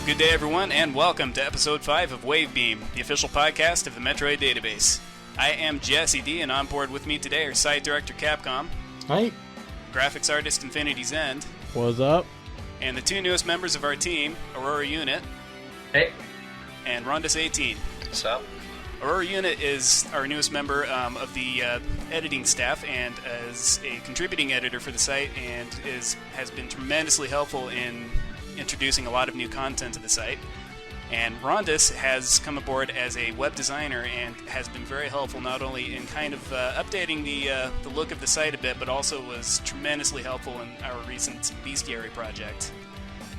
Good day, everyone, and welcome to Episode 5 of Wavebeam, the official podcast of the Metroid database. I am Jesse D, and on board with me today are Site Director Capcom. Hi. Graphics Artist Infinity's End. What's up? And the two newest members of our team, Aurora Unit. Hey. And Rondus 18. What's up? Aurora Unit is our newest member of the editing staff and is a contributing editor for the site and has been tremendously helpful in introducing a lot of new content to the site. And Rondus has come aboard as a web designer and has been very helpful not only in kind of updating the look of the site a bit, but also was tremendously helpful in our recent Bestiary project.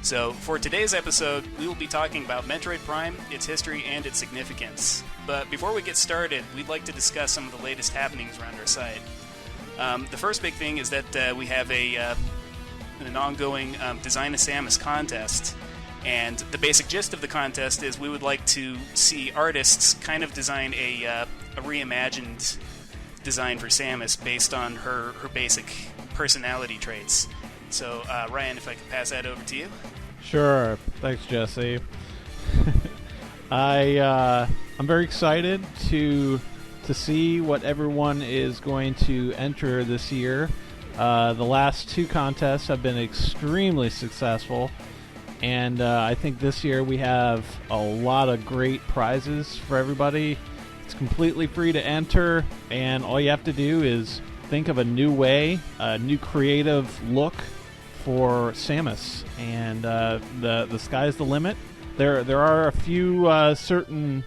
So for today's episode, we will be talking about Metroid Prime, its history, and its significance. But before we get started, we'd like to discuss some of the latest happenings around our site. The first big thing is that we have an ongoing Design a Samus contest, and the basic gist of the contest is we would like to see artists kind of design a reimagined design for Samus based on her basic personality traits. So, Ryan, if I could pass that over to you. Sure. Thanks, Jesse. I'm very excited to see what everyone is going to enter this year. The last two contests have been extremely successful, and I think this year we have a lot of great prizes for everybody. It's completely free to enter, and all you have to do is think of a new way, a new creative look for Samus, and the sky's the limit. There are a few certain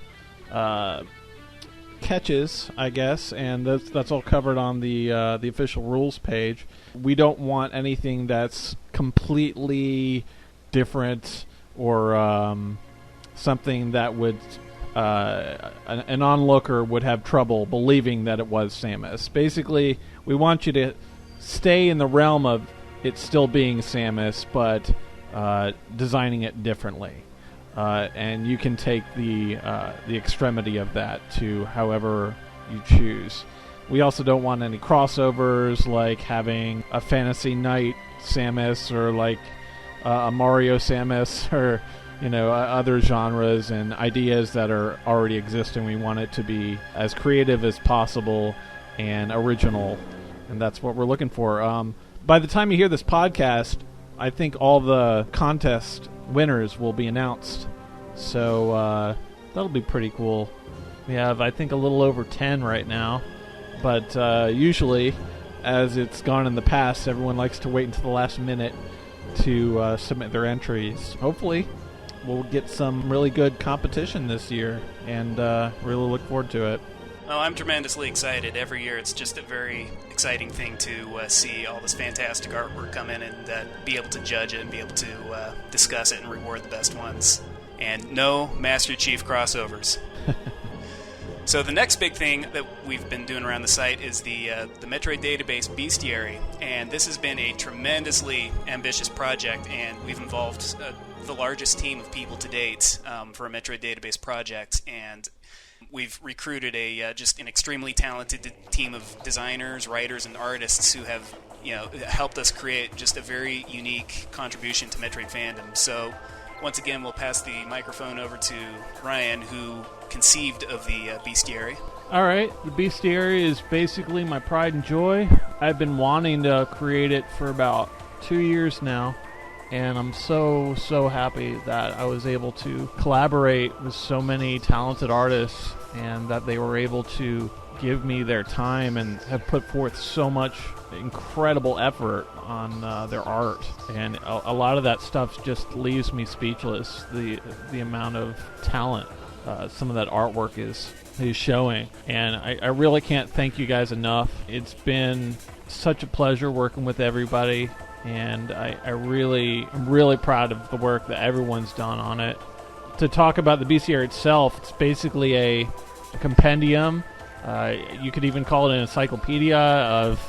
catches, I guess, and that's all covered on the official rules page. We don't want anything that's completely different or something that would an onlooker would have trouble believing that it was Samus. Basically, we want you to stay in the realm of it still being Samus, but designing it differently. And you can take the extremity of that to however you choose. We also don't want any crossovers, like having a Fantasy Knight Samus or like a Mario Samus or other genres and ideas that are already existing. We want it to be as creative as possible and original, and that's what we're looking for. By the time you hear this podcast, I think all the contest winners will be announced, so that'll be pretty cool. We have, I think, a little over 10 right now, but usually, as it's gone in the past, everyone likes to wait until the last minute to submit their entries. Hopefully, we'll get some really good competition this year, and really look forward to it. Oh, I'm tremendously excited. Every year it's just a very exciting thing to see all this fantastic artwork come in and be able to judge it and be able to discuss it and reward the best ones. And no Master Chief crossovers. So the next big thing that we've been doing around the site is the Metroid database Bestiary. And this has been a tremendously ambitious project, and we've involved the largest team of people to date for a Metroid database project. And we've recruited just an extremely talented team of designers, writers, and artists who have helped us create just a very unique contribution to Metroid fandom. So once again, we'll pass the microphone over to Ryan, who conceived of the Bestiary. All right, the Bestiary is basically my pride and joy. I've been wanting to create it for about 2 years now, and I'm so happy that I was able to collaborate with so many talented artists and that they were able to give me their time and have put forth so much incredible effort on their art. And a lot of that stuff just leaves me speechless, the amount of talent some of that artwork is showing. And I really can't thank you guys enough. It's been such a pleasure working with everybody, and I'm really proud of the work that everyone's done on it. To talk about the BCR itself, it's basically a compendium. You could even call it an encyclopedia of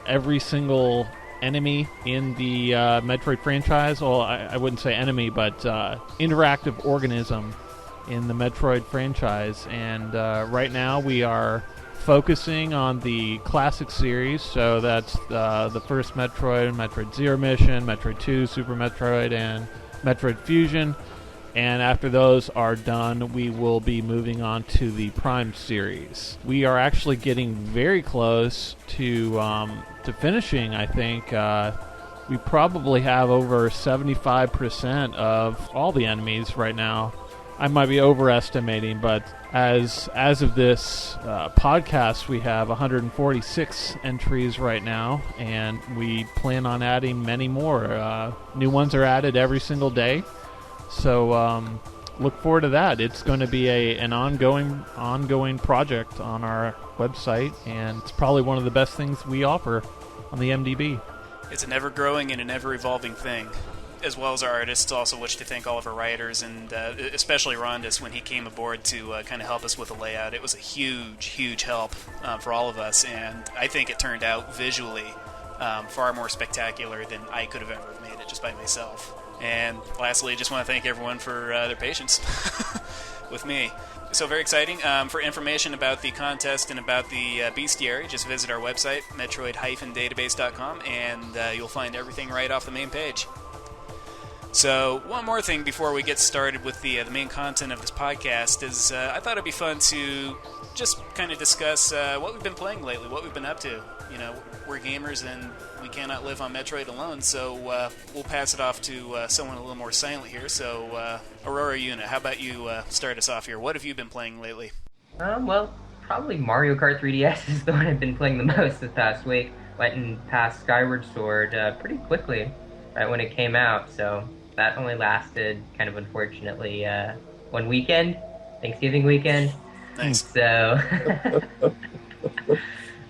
every single enemy in the Metroid franchise. Well, I wouldn't say enemy, but interactive organism in the Metroid franchise. And right now we are focusing on the classic series, so that's the first Metroid, Metroid Zero Mission, Metroid 2, Super Metroid, and Metroid Fusion. And after those are done, we will be moving on to the Prime series. We are actually getting very close to finishing, I think. We probably have over 75% of all the enemies right now. I might be overestimating, but as of this podcast, we have 146 entries right now, and we plan on adding many more. New ones are added every single day, so look forward to that. It's going to be an ongoing project on our website, and it's probably one of the best things we offer on the MDB. It's an ever-growing and an ever-evolving thing, as well as our artists. Also wish to thank all of our writers, and especially Rondus when he came aboard to kind of help us with the layout. It was a huge help for all of us, and I think it turned out visually far more spectacular than I could have ever made it just by myself. And lastly, I just want to thank everyone for their patience with me. So very exciting. For information about the contest and about the bestiary, just visit our website, metroid-database.com, and you'll find everything right off the main page. So one more thing before we get started with the main content of this podcast is I thought it'd be fun to just kind of discuss what we've been playing lately, what we've been up to. You know, we're gamers and we cannot live on Metroid alone, so we'll pass it off to someone a little more silent here. So, Aurora Yuna, how about you start us off here? What have you been playing lately? Well, probably Mario Kart 3DS is the one I've been playing the most this past week. Went and passed Skyward Sword pretty quickly right when it came out, so that only lasted, kind of unfortunately, one weekend, Thanksgiving weekend. Nice. So,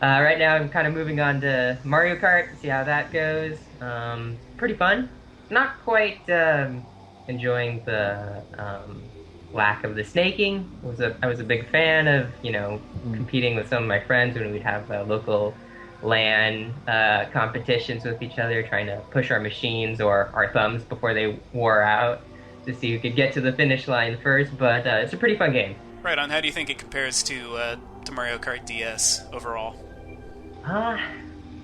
right now I'm kind of moving on to Mario Kart, see how that goes. Pretty fun. Not quite enjoying the lack of the snaking. I was a big fan of, competing with some of my friends when we'd have local LAN competitions with each other, trying to push our machines or our thumbs before they wore out to see who could get to the finish line first, but it's a pretty fun game. Right on. How do you think it compares to Mario Kart DS overall?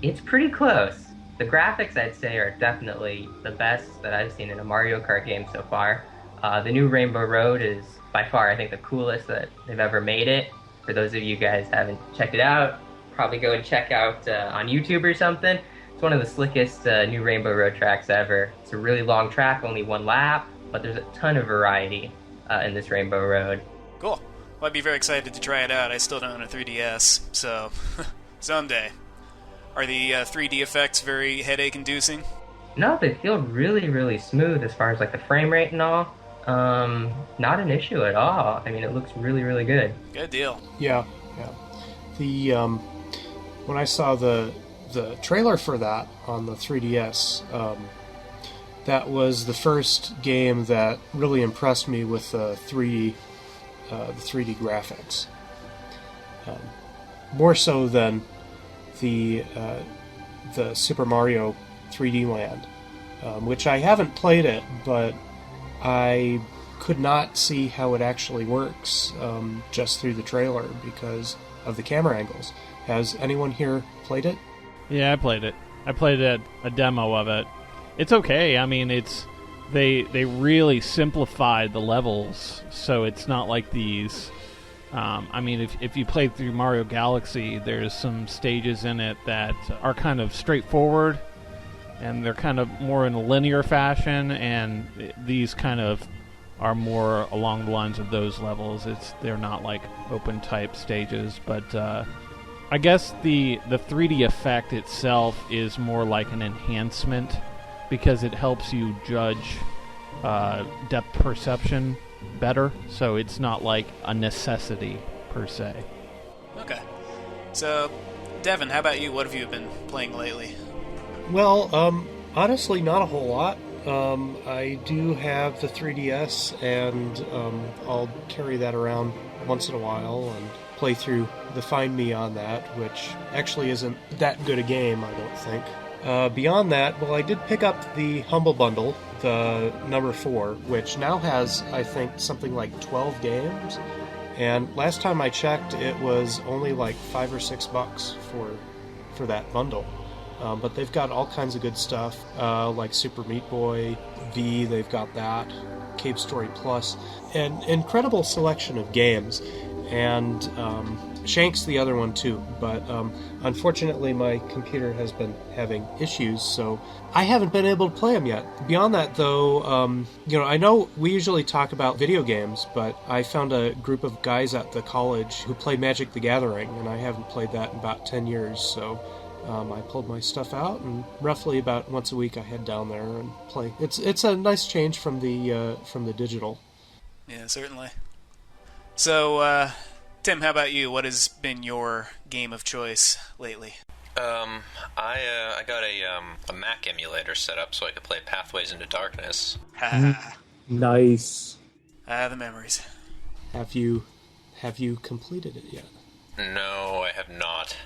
It's pretty close. The graphics, I'd say, are definitely the best that I've seen in a Mario Kart game so far. The new Rainbow Road is by far, I think, the coolest that they've ever made it. For those of you guys who haven't checked it out, probably go and check out on YouTube or something. It's one of the slickest new Rainbow Road tracks ever. It's a really long track, only one lap, but there's a ton of variety in this Rainbow Road. Cool. Well, I'd be very excited to try it out. I still don't own a 3DS, so someday. Are the 3D effects very headache-inducing? No, they feel really, really smooth as far as like the frame rate and all. Not an issue at all. I mean, it looks really, really good. Good deal. Yeah. The when I saw the trailer for that on the 3DS, that was the first game that really impressed me with the 3D graphics. More so than the Super Mario 3D Land, which I haven't played it, but I could not see how it actually works just through the trailer because of the camera angles. Has anyone here played it? Yeah, I played it. I played a demo of it. It's okay. I mean, they really simplified the levels, so it's not like these. I mean, if you played through Mario Galaxy, there's some stages in it that are kind of straightforward, and they're kind of more in a linear fashion, and these kind of are more along the lines of those levels. They're not like open type stages, but I guess the 3D effect itself is more like an enhancement because it helps you judge depth perception better, so it's not like a necessity per se. Okay. So, Devin, how about you? What have you been playing lately? Well, honestly, not a whole lot. I do have the 3DS, and I'll carry that around once in a while and play through the Find Me on that, which actually isn't that good a game, I don't think. Beyond that, well, I did pick up the Humble Bundle, the number 4, which now has, I think, something like 12 games. And last time I checked, it was only like $5 or $6 for that bundle. But they've got all kinds of good stuff, like Super Meat Boy V, they've got that. Cave Story Plus. An incredible selection of games, and Shank's the other one too, but unfortunately my computer has been having issues, so I haven't been able to play them yet. Beyond that, though, I know we usually talk about video games, but I found a group of guys at the college who play Magic the Gathering, and I haven't played that in about 10 years, so I pulled my stuff out, and roughly about once a week I head down there and play. It's a nice change from the digital. Yeah, certainly. So, Tim, how about you? What has been your game of choice lately? I got a Mac emulator set up so I could play Pathways into Darkness. Nice. The memories. Have you completed it yet? No, I have not.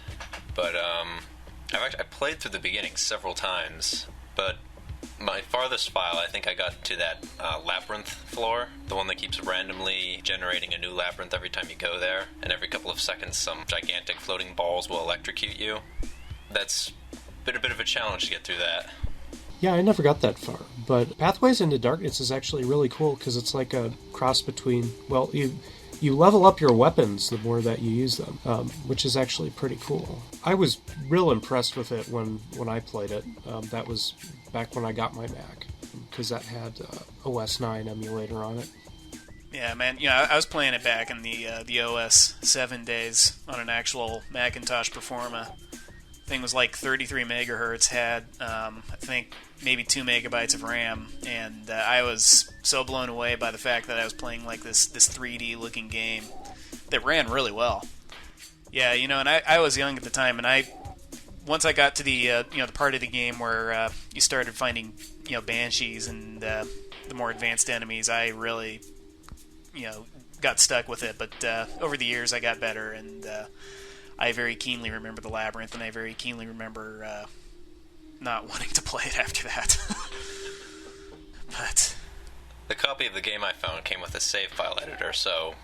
But I played through the beginning several times, but my farthest file, I think I got to that labyrinth floor, the one that keeps randomly generating a new labyrinth every time you go there, and every couple of seconds some gigantic floating balls will electrocute you. That's been a bit of a challenge to get through that. Yeah, I never got that far, but Pathways into Darkness is actually really cool because it's like a cross between, well, you level up your weapons the more that you use them, which is actually pretty cool. I was real impressed with it when I played it. That was back when I got my Mac, because that had OS 9 emulator on it. Yeah, man. I was playing it back in the OS 7 days on an actual Macintosh Performa. Thing was like 33 megahertz, had I think maybe 2 megabytes of RAM, and I was so blown away by the fact that I was playing like this 3D looking game that ran really well. Yeah, and I was young at the time, and once I got to the the part of the game where you started finding banshees and the more advanced enemies, I really got stuck with it. But over the years, I got better, and I very keenly remember the labyrinth, and I very keenly remember not wanting to play it after that. But the copy of the game I found came with a save file editor, so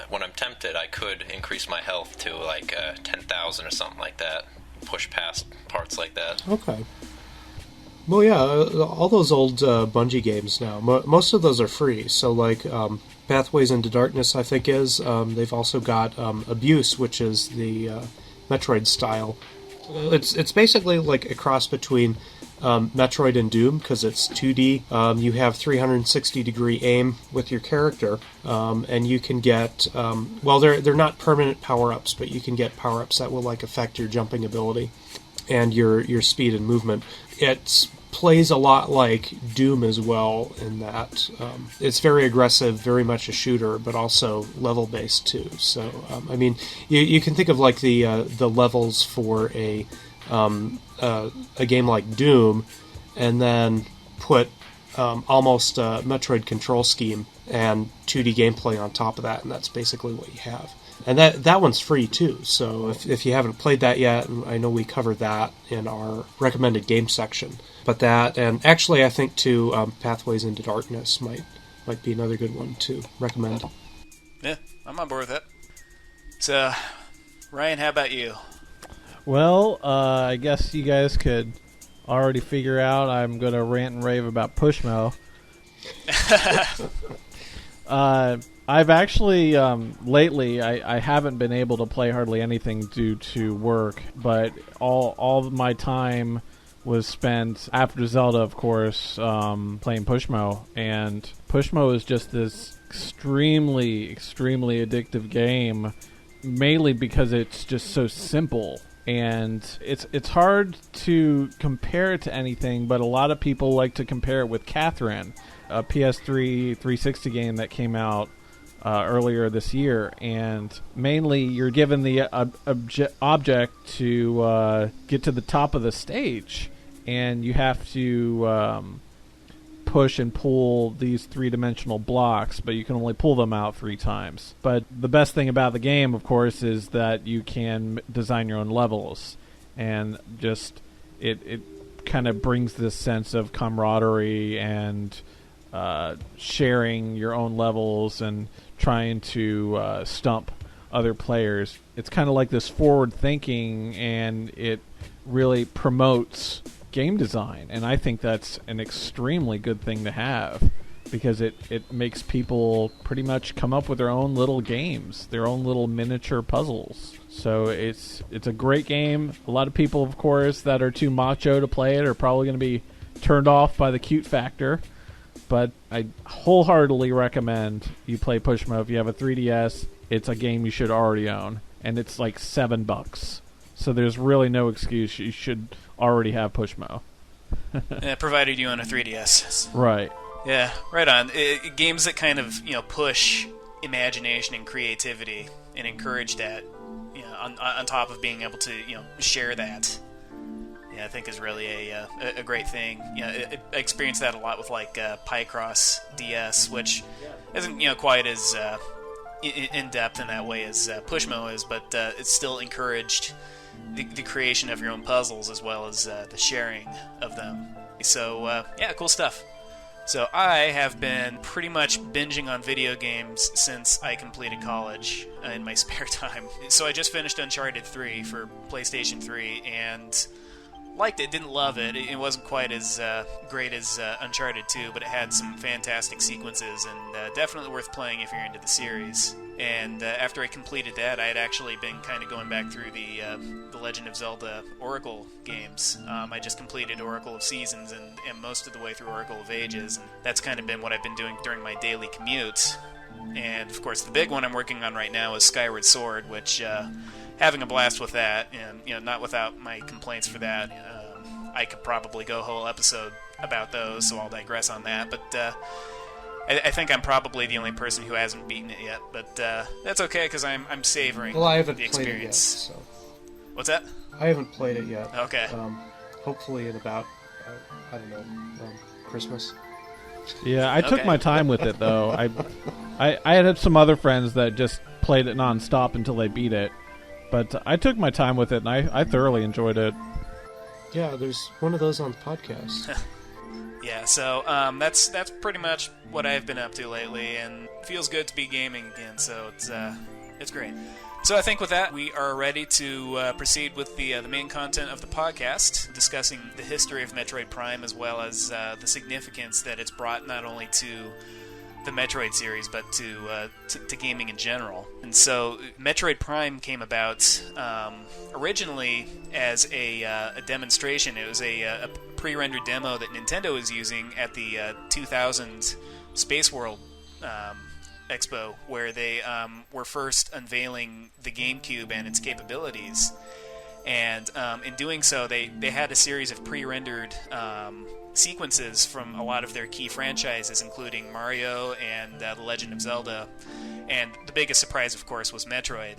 when I'm tempted, I could increase my health to like 10,000 or something like that, push past parts like that. Okay. Well, yeah, all those old Bungie games now, most of those are free. So, like, Pathways into Darkness, I think is. They've also got Abuse, which is the Metroid style. It's basically like a cross between Metroid and Doom, because it's 2D. You have 360-degree aim with your character, and you can get... they're not permanent power-ups, but you can get power-ups that will like affect your jumping ability and your speed and movement. It plays a lot like Doom as well in that it's very aggressive, very much a shooter, but also level-based too. So, you can think of like the levels for a game like Doom, and then put almost a Metroid control scheme and 2D gameplay on top of that, and that's basically what you have. And that one's free too, so if you haven't played that yet, and I know we covered that in our recommended game section, but that, and actually I think too, Pathways into Darkness might be another good one to recommend. yeah, I'm on board with that. So, Ryan, how about you? Well, I guess you guys could already figure out I'm going to rant and rave about Pushmo. I've actually, lately, I haven't been able to play hardly anything due to work, but all of my time was spent, after Zelda, of course, playing Pushmo, and Pushmo is just this extremely, extremely addictive game, mainly because it's just so simple. And it's hard to compare it to anything, but a lot of people like to compare it with Catherine, a PS3 360 game that came out earlier this year. And mainly you're given the object to get to the top of the stage, and you have to push and pull these three-dimensional blocks, but you can only pull them out 3 times. But the best thing about the game, of course, is that you can design your own levels, and just it kind of brings this sense of camaraderie and sharing your own levels and trying to stump other players. It's kind of like this forward thinking, and it really promotes game design, and I think that's an extremely good thing to have. because it makes people pretty much come up with their own little games, their own little miniature puzzles. So it's a great game. A lot of people, of course, that are too macho to play it are probably going to be turned off by the cute factor. But I wholeheartedly recommend you play Pushmo if you have a 3DS. It's a game you should already own, and it's like $7. So there's really no excuse. You should already have Pushmo. Provided you own a 3DS. Right. Yeah, right on. Games that kind of push imagination and creativity and encourage that, on top of being able to share that. Yeah, I think is really a great thing. I experienced that a lot with like Picross DS, which isn't quite as in depth in that way as Pushmo is, but it still encouraged the creation of your own puzzles as well as the sharing of them. So yeah, cool stuff. So I have been pretty much binging on video games since I completed college in my spare time. So I just finished Uncharted 3 for PlayStation 3 and liked it. Didn't love it. It wasn't quite as great as Uncharted 2, but it had some fantastic sequences and definitely worth playing if you're into the series. And after I completed that, I had actually been kind of going back through the Legend of Zelda Oracle games. I just completed Oracle of Seasons and am most of the way through Oracle of Ages. And that's kind of been what I've been doing during my daily commute. And, of course, the big one I'm working on right now is Skyward Sword, which, having a blast with that, and, not without my complaints for that. I could probably go a whole episode about those, so I'll digress on that. But I think I'm probably the only person who hasn't beaten it yet, but that's okay because I'm savoring Well, I haven't the played experience. it yet, so. What's that? I haven't played it yet. Okay. Hopefully in about, I don't know, Christmas. Yeah, I took Okay. my time with it though. I had some other friends that just played it nonstop until they beat it, but I took my time with it and I thoroughly enjoyed it. Yeah, there's one of those on the podcast. Yeah, so that's pretty much what I've been up to lately, and it feels good to be gaming again. So it's great. So I think with that, we are ready to proceed with the main content of the podcast, discussing the history of Metroid Prime as well as the significance that it's brought not only to the Metroid series, but to gaming in general. And so Metroid Prime came about originally as a demonstration. It was a pre-rendered demo that Nintendo was using at the 2000 Space World Expo, where they were first unveiling the GameCube and its capabilities. And in doing so, they had a series of pre-rendered sequences from a lot of their key franchises, including Mario and The Legend of Zelda. And the biggest surprise, of course, was Metroid.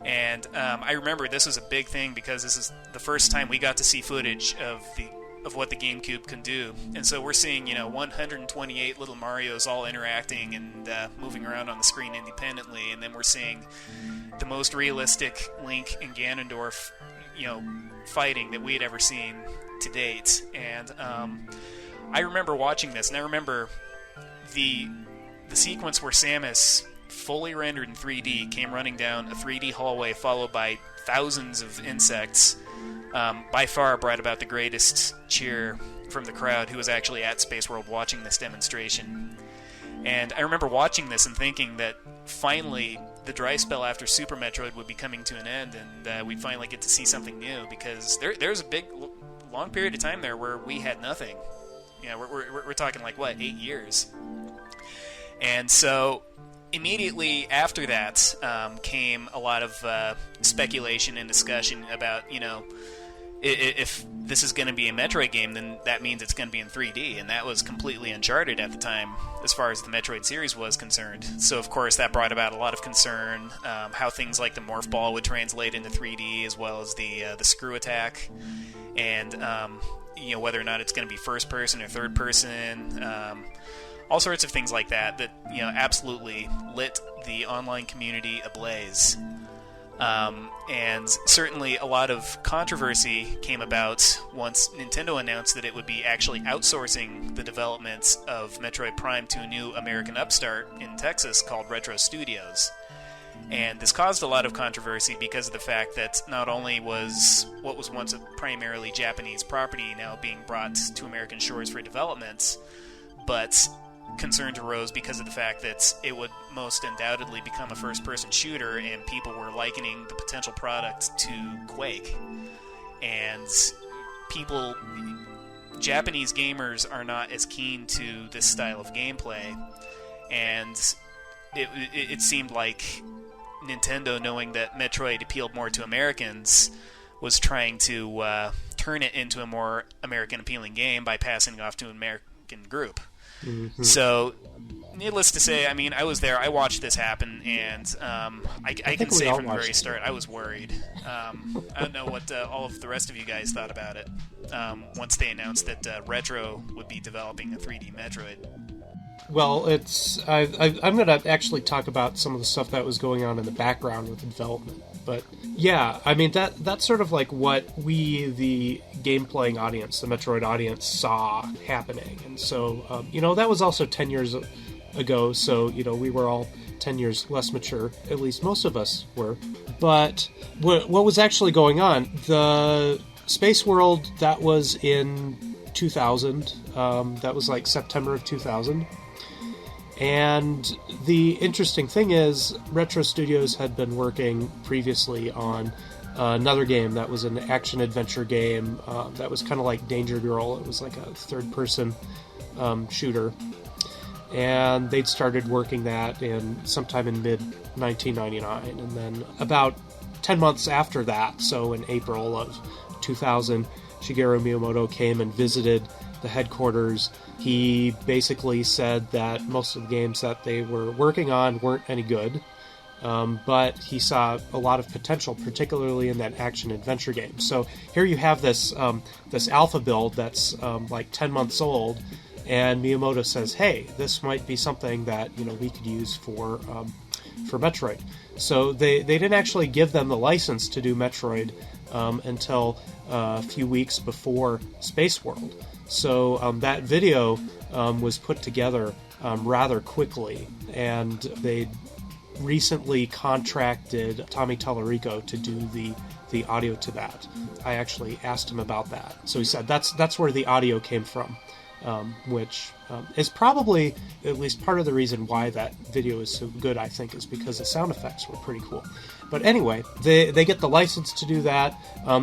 And I remember this was a big thing because this is the first time we got to see footage of what the GameCube can do. And so we're seeing, 128 little Marios all interacting and moving around on the screen independently. And then we're seeing the most realistic Link and Ganondorf, fighting that we had ever seen to date. And I remember watching this, and I remember the sequence where Samus, fully rendered in 3D, came running down a 3D hallway followed by thousands of insects. By far brought about the greatest cheer from the crowd who was actually at Space World watching this demonstration. And I remember watching this and thinking that finally the dry spell after Super Metroid would be coming to an end, and we'd finally get to see something new, because there's a big, long period of time there where we had nothing. We're talking like, 8 years? And so immediately after that came a lot of speculation and discussion about, if this is going to be a Metroid game, then that means it's going to be in 3D, and that was completely uncharted at the time as far as the Metroid series was concerned. So, of course, that brought about a lot of concern, how things like the Morph Ball would translate into 3D, as well as the screw attack, and whether or not it's going to be first person or third person, all sorts of things like that absolutely lit the online community ablaze. And certainly a lot of controversy came about once Nintendo announced that it would be actually outsourcing the development of Metroid Prime to a new American upstart in Texas called Retro Studios. And this caused a lot of controversy because of the fact that not only was what was once a primarily Japanese property now being brought to American shores for development, but concerns arose because of the fact that it would most undoubtedly become a first-person shooter, and people were likening the potential product to Quake. And Japanese gamers are not as keen to this style of gameplay, and it seemed like Nintendo, knowing that Metroid appealed more to Americans, was trying to turn it into a more American-appealing game by passing it off to an American group. Mm-hmm. So, needless to say, I mean, I was there, I watched this happen, and I can say from the very start, I was worried. I don't know what all of the rest of you guys thought about it once they announced that Retro would be developing a 3D Metroid. Well, I'm going to actually talk about some of the stuff that was going on in the background with the development. But yeah, I mean that's sort of like what we, the game-playing audience, the Metroid audience, saw happening. And so, that was also 10 years ago, so, we were all 10 years less mature, at least most of us were. But what was actually going on, the Space World, that was in 2000, that was like September of 2000. And the interesting thing is, Retro Studios had been working previously on another game that was an action-adventure game that was kind of like Danger Girl. It was like a third-person shooter. And they'd started working that sometime in mid-1999. And then about 10 months after that, so in April of 2000, Shigeru Miyamoto came and visited the headquarters. He basically said that most of the games that they were working on weren't any good, but he saw a lot of potential, particularly in that action-adventure game. So here you have this alpha build that's like 10 months old, and Miyamoto says, hey, this might be something that we could use for Metroid. So they didn't actually give them the license to do Metroid until a few weeks before Space World. So that video was put together rather quickly, and they recently contracted Tommy Tallarico to do the audio to that. I actually asked him about that. So he said that's where the audio came from, which is probably at least part of the reason why that video is so good, I think, is because the sound effects were pretty cool. But anyway, they get the license to do that.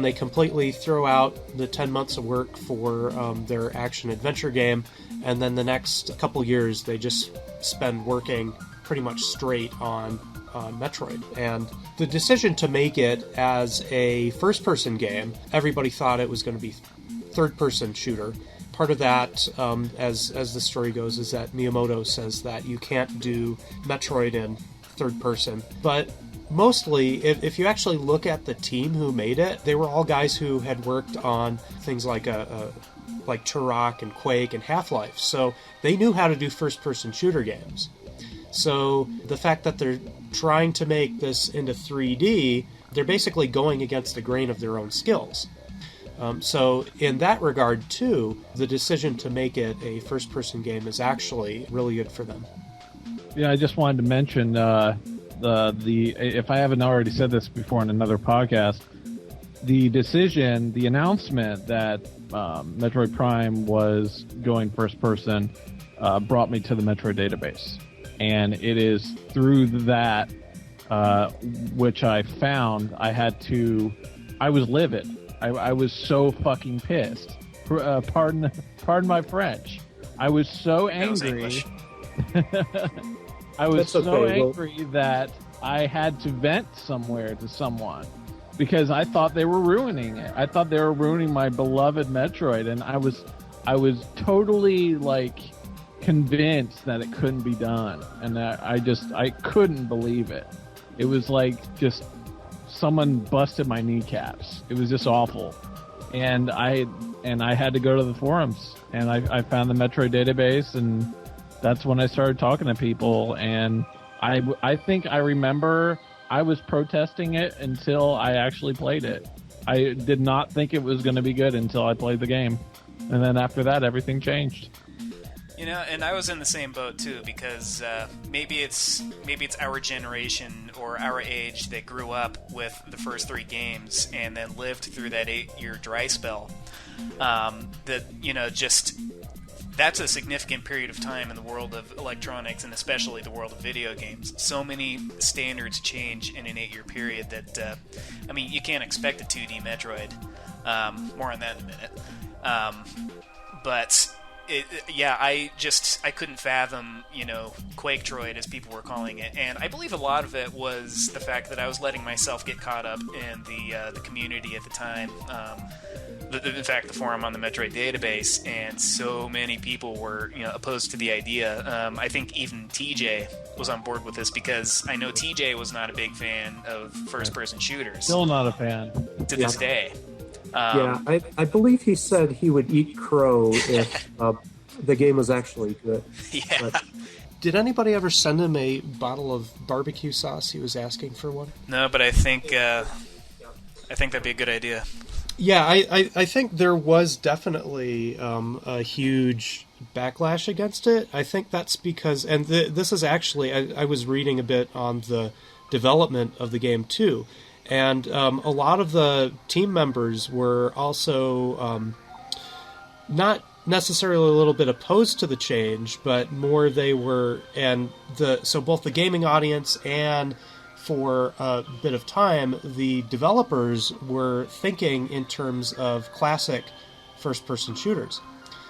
They completely throw out the 10 months of work for their action-adventure game, and then the next couple years they just spend working pretty much straight on Metroid. And the decision to make it as a first-person game, everybody thought it was going to be third-person shooter. Part of that, as the story goes, is that Miyamoto says that you can't do Metroid in third person. But mostly, if you actually look at the team who made it, they were all guys who had worked on things like like Turok and Quake and Half-Life. So they knew how to do first-person shooter games. So the fact that they're trying to make this into 3D, they're basically going against the grain of their own skills. So in that regard, too, the decision to make it a first-person game is actually really good for them. Yeah, I just wanted to mention the if I haven't already said this before in another podcast, the announcement that Metroid Prime was going first-person brought me to the Metroid database. And it is through that which I found I was livid. I was so fucking pissed. Pardon my French. I was so angry. I was angry that I had to vent somewhere to someone because I thought they were ruining it. I thought they were ruining my beloved Metroid, and I was totally convinced that it couldn't be done, and I couldn't believe it. It was just someone busted my kneecaps. It was just awful. And I had to go to the forums, and I found the Metroid database, and that's when I started talking to people. And I think I remember I was protesting it until I actually played it. I did not think it was going to be good until I played the game. And then after that, everything changed. And I was in the same boat too, because maybe it's our generation or our age that grew up with the first three games and then lived through that 8-year dry spell. That just that's a significant period of time in the world of electronics, and especially the world of video games. So many standards change in an 8-year period that, you can't expect a 2D Metroid. More on that in a minute. But I couldn't fathom, Quake-Troid, as people were calling it, and I believe a lot of it was the fact that I was letting myself get caught up in the community at the time. In fact, the forum on the Metroid database, and so many people were, opposed to the idea. I think even TJ was on board with this, because I know TJ was not a big fan of first-person shooters. Still not a fan. To this day. I believe he said he would eat crow if the game was actually good. Yeah. But, Did anybody ever send him a bottle of barbecue sauce? He was asking for one. No, but I think that'd be a good idea. Yeah, I think there was definitely a huge backlash against it. I think that's because, and this is actually, I was reading a bit on the development of the game too, and a lot of the team members were also not necessarily a little bit opposed to the change, but more they were, so both the gaming audience and for a bit of time, the developers were thinking in terms of classic first-person shooters.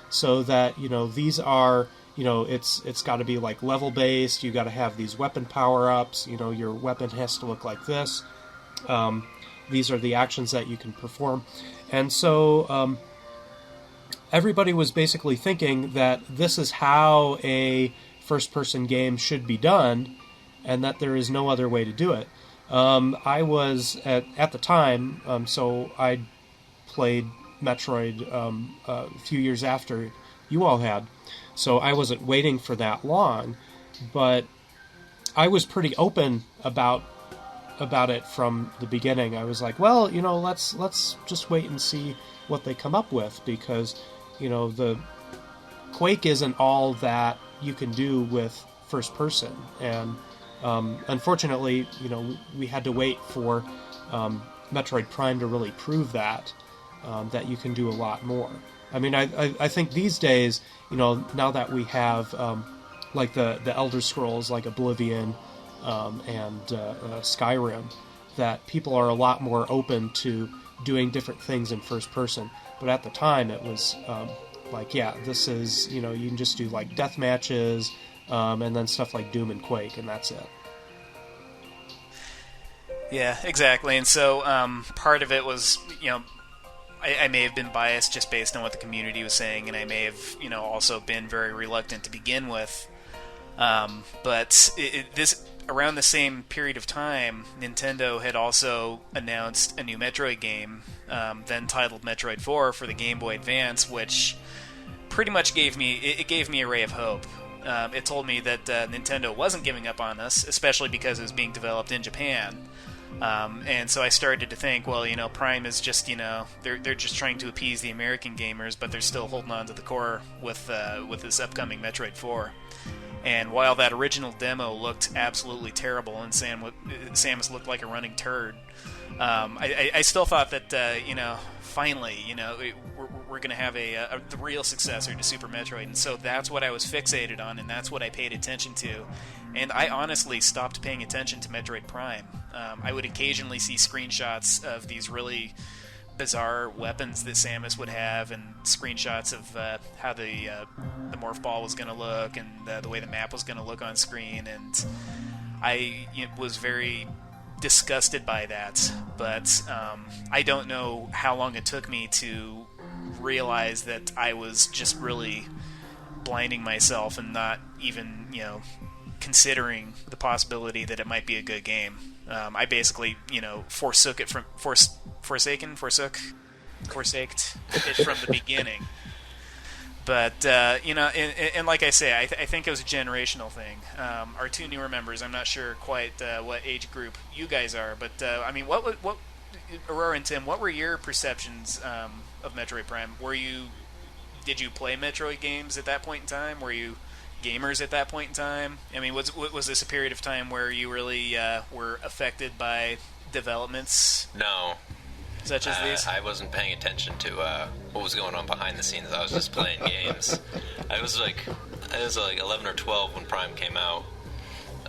So that, these are, it's got to be like level-based, you got to have these weapon power-ups, your weapon has to look like this. These are the actions that you can perform. And so everybody was basically thinking that this is how a first-person game should be done, and that there is no other way to do it. I was, at the time, so I played Metroid a few years after you all had, so I wasn't waiting for that long, but I was pretty open about it from the beginning. I was like, well, let's just wait and see what they come up with, because, the Quake isn't all that you can do with first person, and unfortunately, we had to wait for Metroid Prime to really prove that you can do a lot more. I think these days, now that we have like the Elder Scrolls, like Oblivion and Skyrim, that people are a lot more open to doing different things in first person. But at the time, it was this is, you can just do like death matches, and then stuff like Doom and Quake, and that's it. Yeah, exactly. And so part of it was, I may have been biased just based on what the community was saying, and I may have, also been very reluctant to begin with. But this around the same period of time, Nintendo had also announced a new Metroid game, then titled Metroid 4 for the Game Boy Advance, which pretty much gave me a ray of hope. It told me that Nintendo wasn't giving up on us, especially because it was being developed in Japan. And so I started to think, well, Prime is just, they're just trying to appease the American gamers, but they're still holding on to the core with this upcoming Metroid 4. And while that original demo looked absolutely terrible and Samus looked like a running turd, I still thought that, finally, we're going to have the real successor to Super Metroid. And so that's what I was fixated on, and that's what I paid attention to. And I honestly stopped paying attention to Metroid Prime. I would occasionally see screenshots of these really bizarre weapons that Samus would have, and screenshots of how the morph ball was going to look, and the way the map was going to look on screen, and I was very disgusted by that. But I don't know how long it took me to realize that I was just really blinding myself and not even considering the possibility that it might be a good game. I basically, forsaked it from the beginning. But, and like I say, I think it was a generational thing. Our two newer members, I'm not sure quite what age group you guys are, but, what Aurora and Tim, what were your perceptions of Metroid Prime? Did you play Metroid games at that point in time? Were you gamers at that point in time? Was this a period of time where you really were affected by developments? No. such as these? I wasn't paying attention to what was going on behind the scenes. I was just playing games. I was like 11 or 12 when Prime came out.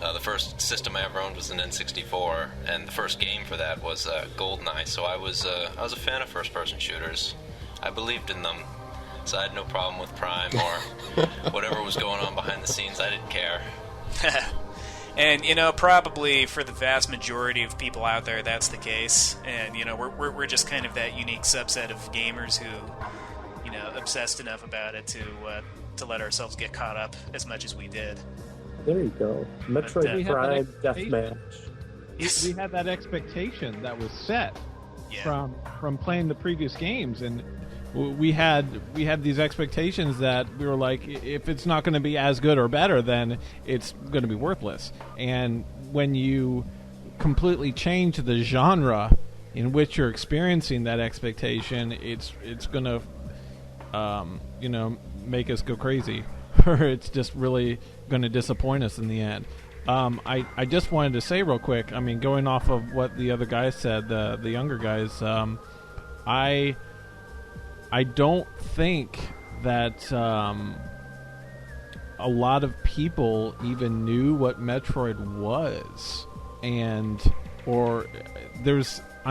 The first system I ever owned was an N64, and the first game for that was GoldenEye. So I was a fan of first-person shooters. I believed in them, so I had no problem with Prime or whatever was going on behind the scenes. I didn't care. And probably for the vast majority of people out there, that's the case. And we're just kind of that unique subset of gamers who, obsessed enough about it to let ourselves get caught up as much as we did. There you go. Metroid Prime Deathmatch. We had that expectation that was set from playing the previous games, and we had these expectations that we were like, if it's not going to be as good or better, then it's going to be worthless. And when you completely change the genre in which you're experiencing that expectation, it's going to make us go crazy, or it's just really going to disappoint us in the end. I just wanted to say real quick, going off of what the other guys said, the younger guys, I don't think that a lot of people even knew what Metroid was, I'm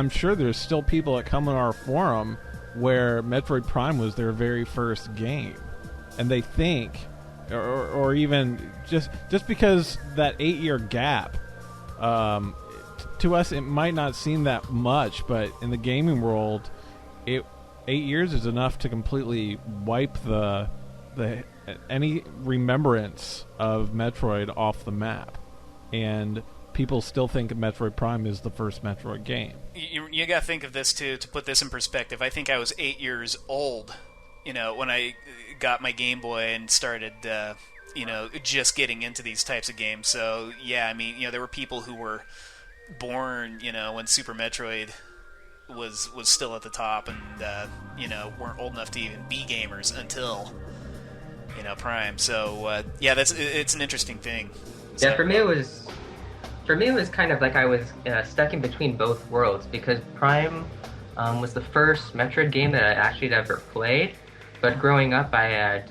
sure there's still people that come on our forum where Metroid Prime was their very first game, and they think, or even just because that 8-year gap, to us it might not seem that much, but in the gaming world, 8 years is enough to completely wipe any remembrance of Metroid off the map, and people still think Metroid Prime is the first Metroid game. You got to think of this to put this in perspective. I think I was 8 years old, when I got my Game Boy and started, just getting into these types of games. So yeah, there were people who were born, when Super Metroid was still at the top, and weren't old enough to even be gamers until Prime. So it's an interesting thing. Yeah, for me it was kind of like I was stuck in between both worlds, because Prime was the first Metroid game that I actually ever played, but growing up I had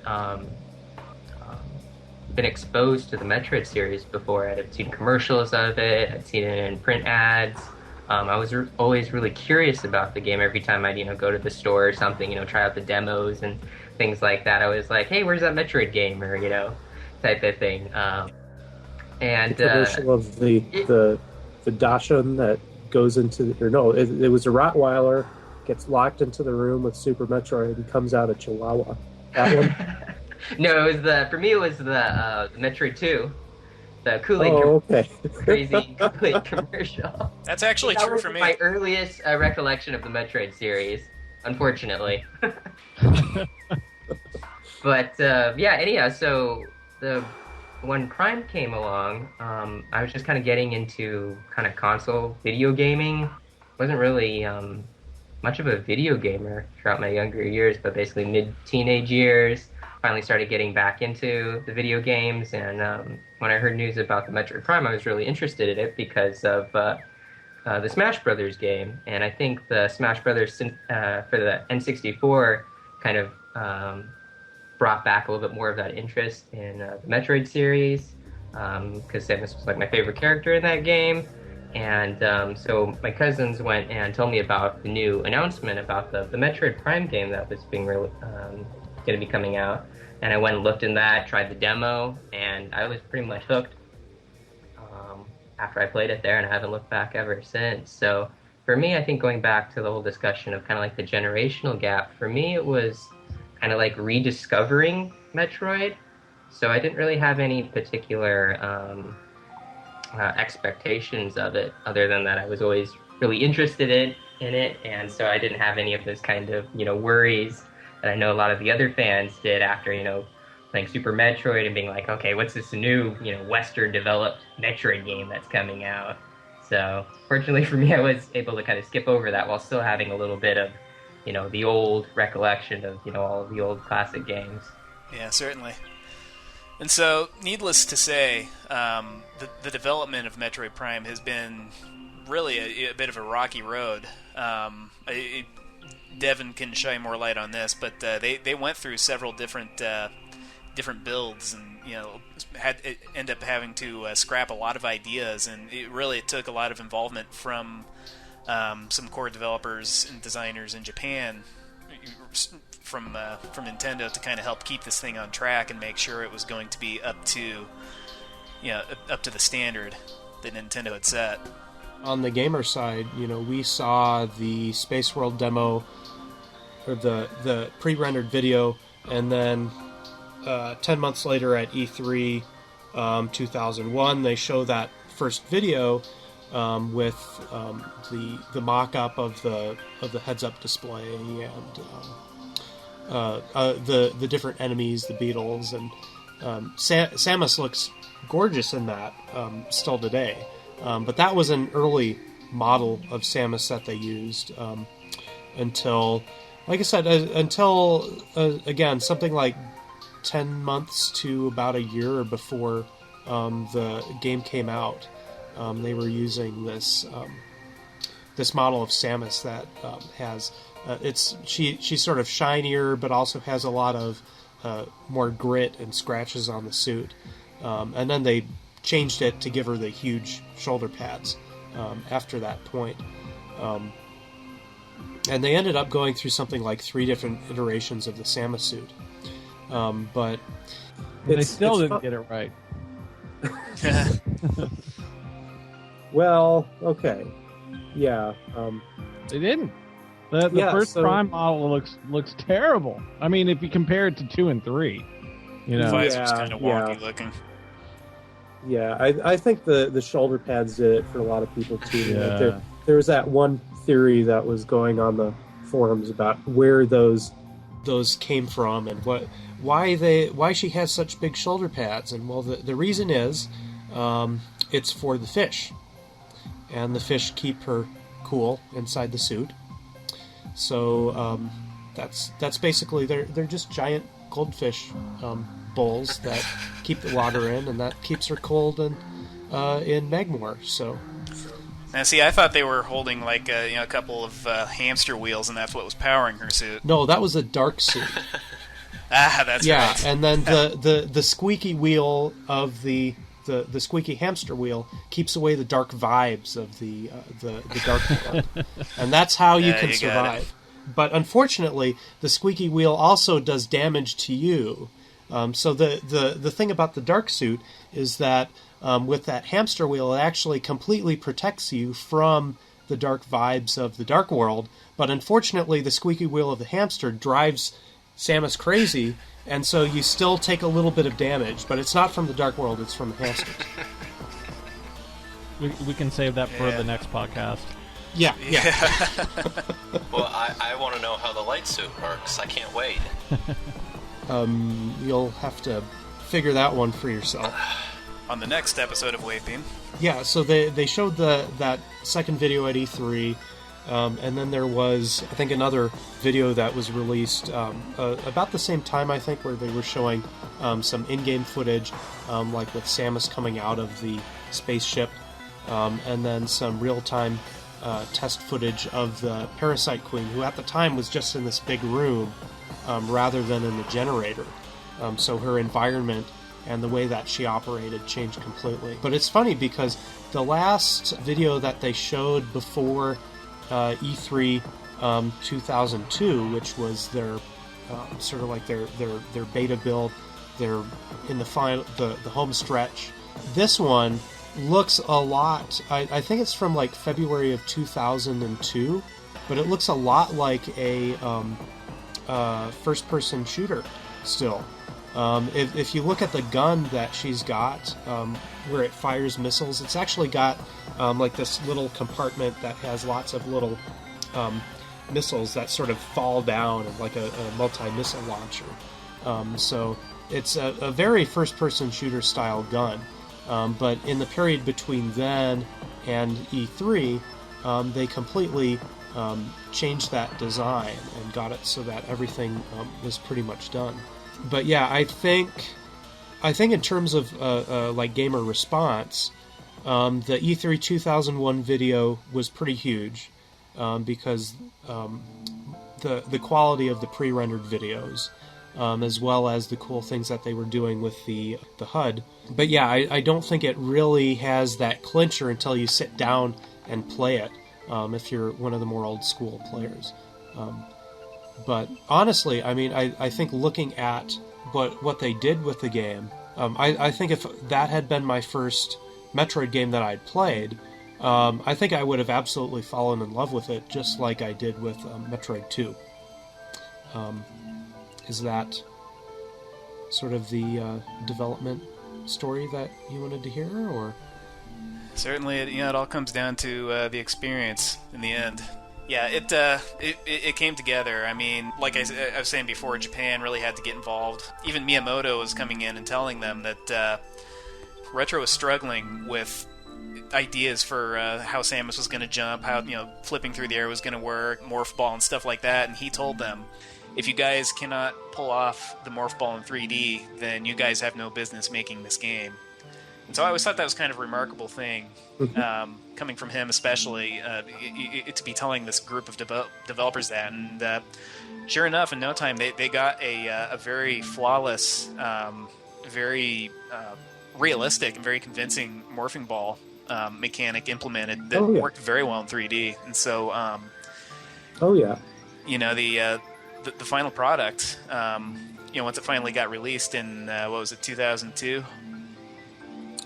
been exposed to the Metroid series before. I had seen commercials of it, I'd seen it in print ads. I was always really curious about the game. Every time I'd go to the store or something, try out the demos and things like that, I was like, hey, where's that Metroid game, or type of thing. And the commercial of the Dachshund that goes into it was a Rottweiler, gets locked into the room with Super Metroid and comes out a Chihuahua. That one? No, it was for me it was the Metroid 2. The Kool-Aid crazy Kool-Aid commercial. That's actually that true was for me. My earliest recollection of the Metroid series, unfortunately. But anyhow, so when Prime came along, I was just kind of getting into kind of console video gaming. Wasn't really much of a video gamer throughout my younger years, but basically mid-teenage years, finally started getting back into the video games. And when I heard news about the Metroid Prime, I was really interested in it because of the Smash Brothers game. And I think the Smash Brothers for the N64 kind of brought back a little bit more of that interest in the Metroid series, because Samus was like my favorite character in that game. And so my cousins went and told me about the new announcement about the Metroid Prime game that was being going to be coming out. And I went and looked in that, tried the demo, and I was pretty much hooked after I played it there, and I haven't looked back ever since. So for me, I think going back to the whole discussion of kind of like the generational gap, for me it was kind of like rediscovering Metroid. So I didn't really have any particular expectations of it, other than that I was always really interested in it, and so I didn't have any of those kind of worries that I know a lot of the other fans did after playing Super Metroid and being like, okay, what's this new Western developed Metroid game that's coming out? So fortunately for me, I was able to kind of skip over that while still having a little bit of the old recollection of all of the old classic games. Yeah, certainly. And so, needless to say, the development of Metroid Prime has been really a bit of a rocky road. Devin can shine more light on this, but they went through several different builds, and end up having to scrap a lot of ideas, and it took a lot of involvement from some core developers and designers in Japan from Nintendo to kind of help keep this thing on track and make sure it was going to be up to the standard that Nintendo had set. On the gamer side, we saw the Space World demo, or the pre-rendered video, and then 10 months later at E3 2001, they show that first video with the mock-up of the heads-up display and the different enemies, the beetles, and Samus looks gorgeous in that still today. But that was an early model of Samus that they used until, like I said, again, something like 10 months to about a year before the game came out. They were using this model of Samus that has she's sort of shinier, but also has a lot of more grit and scratches on the suit. And then they changed it to give her the huge shoulder pads after that point. And they ended up going through something like 3 different iterations of the Samus suit. But they still didn't get it right. Well, okay. Yeah. They didn't. The first Prime model looks terrible. I mean, if you compare it to 2 and 3, The visor's kind of wonky looking. Yeah, I think the shoulder pads did it for a lot of people too. Yeah. There was that one theory that was going on the forums about where those came from and why she has such big shoulder pads. And well, the reason is it's for the fish, and the fish keep her cool inside the suit. So that's basically they're just giant goldfish bowls that keep the water in, and that keeps her cold and in Magmore. So now, see, I thought they were holding like a couple of hamster wheels, and that's what was powering her suit. No, that was a dark suit. That's right. Yeah, and then the squeaky wheel of the squeaky hamster wheel keeps away the dark vibes of the dark world. And that's how you can survive. But unfortunately, the squeaky wheel also does damage to you. So the thing about the dark suit is that with that hamster wheel, it actually completely protects you from the dark vibes of the dark world. But unfortunately, the squeaky wheel of the hamster drives Samus crazy, and so you still take a little bit of damage, but it's not from the dark world, it's from the hamsters. We can save that for the next podcast. Yeah. Well, I want to know how the light suit works. I can't wait. You'll have to figure that one for yourself. On the next episode of Waving. Yeah, so they showed that second video at E3, and then there was, I think, another video that was released about the same time, I think, where they were showing some in-game footage, like with Samus coming out of the spaceship, and then some real-time test footage of the Parasite Queen, who at the time was just in this big room rather than in the generator. So her environment and the way that she operated changed completely. But it's funny because the last video that they showed before E3 2002, which was their sort of like their beta build, they're in the final the home stretch. This one looks a lot. I think it's from like February of 2002, but it looks a lot like a first-person shooter still. If you look at the gun that she's got, where it fires missiles, it's actually got like this little compartment that has lots of little missiles that sort of fall down, like a multi-missile launcher. So it's a very first-person shooter style gun. But in the period between then and E3, they completely changed that design and got it so that everything was pretty much done. But yeah, I think in terms of like gamer response, The E3 2001 video was pretty huge because the quality of the pre-rendered videos, as well as the cool things that they were doing with the HUD. But yeah, I don't think it really has that clincher until you sit down and play it, if you're one of the more old school players. But honestly, I mean, I think looking at what they did with the game, I think if that had been my first Metroid game that I'd played, I think I would have absolutely fallen in love with it, just like I did with Metroid 2. Is that sort of the development story that you wanted to hear, or? Certainly, it all comes down to the experience in the end. Yeah, it came together. I mean, like I was saying before, Japan really had to get involved. Even Miyamoto was coming in and telling them that Retro was struggling with ideas for how Samus was going to jump, how flipping through the air was going to work, Morph Ball and stuff like that. And he told them, if you guys cannot pull off the Morph Ball in 3D, then you guys have no business making this game. And so I always thought that was kind of a remarkable thing, coming from him especially, to be telling this group of developers that. And sure enough, in no time, they got a very flawless, very realistic and very convincing morphing ball mechanic implemented that worked very well in 3D. And so, the final product, once it finally got released in, 2002?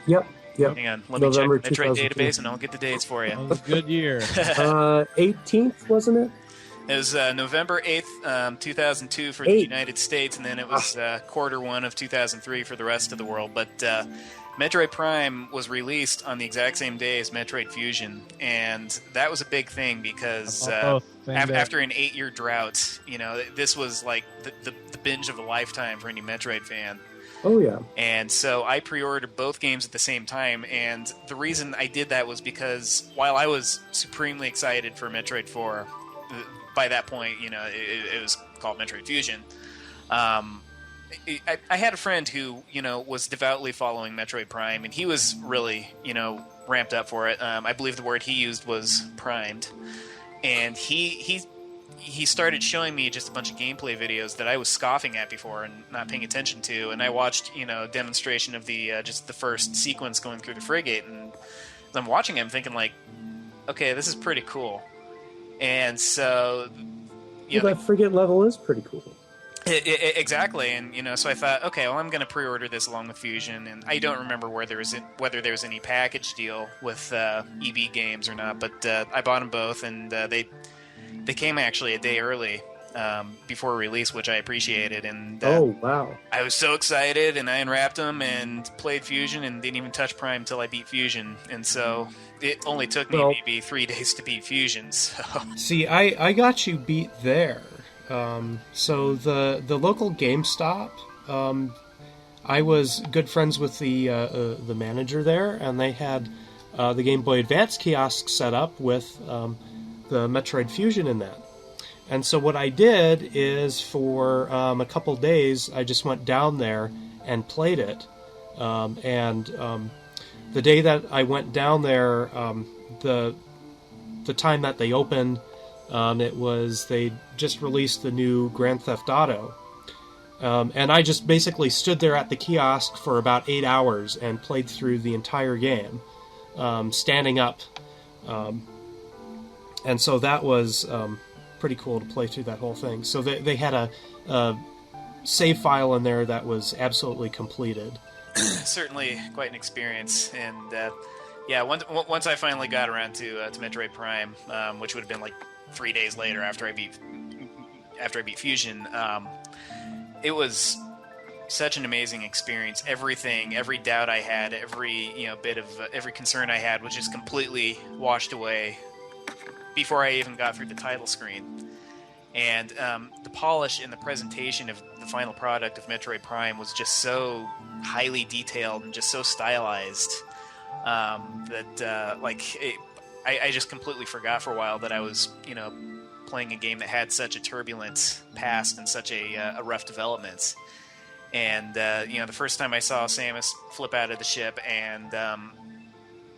Yep. Hang on, let me check the Metroid database and I'll get the dates for you. That was a good year. 18th, wasn't it? It was November 8th, 2002 for the United States, and then it was quarter 1 of 2003 for the rest of the world. But Metroid Prime was released on the exact same day as Metroid Fusion, and that was a big thing because after an 8-year drought, this was like the binge of a lifetime for any Metroid fan. Oh, yeah. And so I pre-ordered both games at the same time, and the reason I did that was because while I was supremely excited for Metroid 4, by that point, it was called Metroid Fusion, I had a friend who, was devoutly following Metroid Prime, and he was really, ramped up for it. I believe the word he used was primed. And he started showing me just a bunch of gameplay videos that I was scoffing at before and not paying attention to. And I watched, a demonstration of the just the first sequence going through the frigate, and I'm watching him thinking like, okay, this is pretty cool. And so, that frigate level is pretty cool. Exactly, and so I thought, okay, well, I'm going to pre-order this along with Fusion, and I don't remember whether there was any package deal with EB Games or not, but I bought them both, and they came actually a day early before release, which I appreciated. And oh wow, I was so excited, and I unwrapped them and played Fusion, and didn't even touch Prime until I beat Fusion, and so it only took me maybe 3 days to beat Fusion. So see, I got you beat there. So the local GameStop, I was good friends with the manager there, and they had the Game Boy Advance kiosk set up with the Metroid Fusion in that. And so what I did is for a couple days, I just went down there and played it. The day that I went down there, the time that they opened, they just released the new Grand Theft Auto. And I just basically stood there at the kiosk for about 8 hours and played through the entire game, standing up. And so that was pretty cool to play through that whole thing. So they had a save file in there that was absolutely completed. Certainly quite an experience. And once I finally got around to Metroid Prime, which would have been like 3 days later after I beat Fusion, it was such an amazing experience. Every doubt I had, every bit of every concern I had was just completely washed away before I even got through the title screen. And the polish and the presentation of the final product of Metroid Prime was just so highly detailed and just so stylized that I just completely forgot for a while that I was playing a game that had such a turbulent past and such a rough development. And the first time I saw Samus flip out of the ship and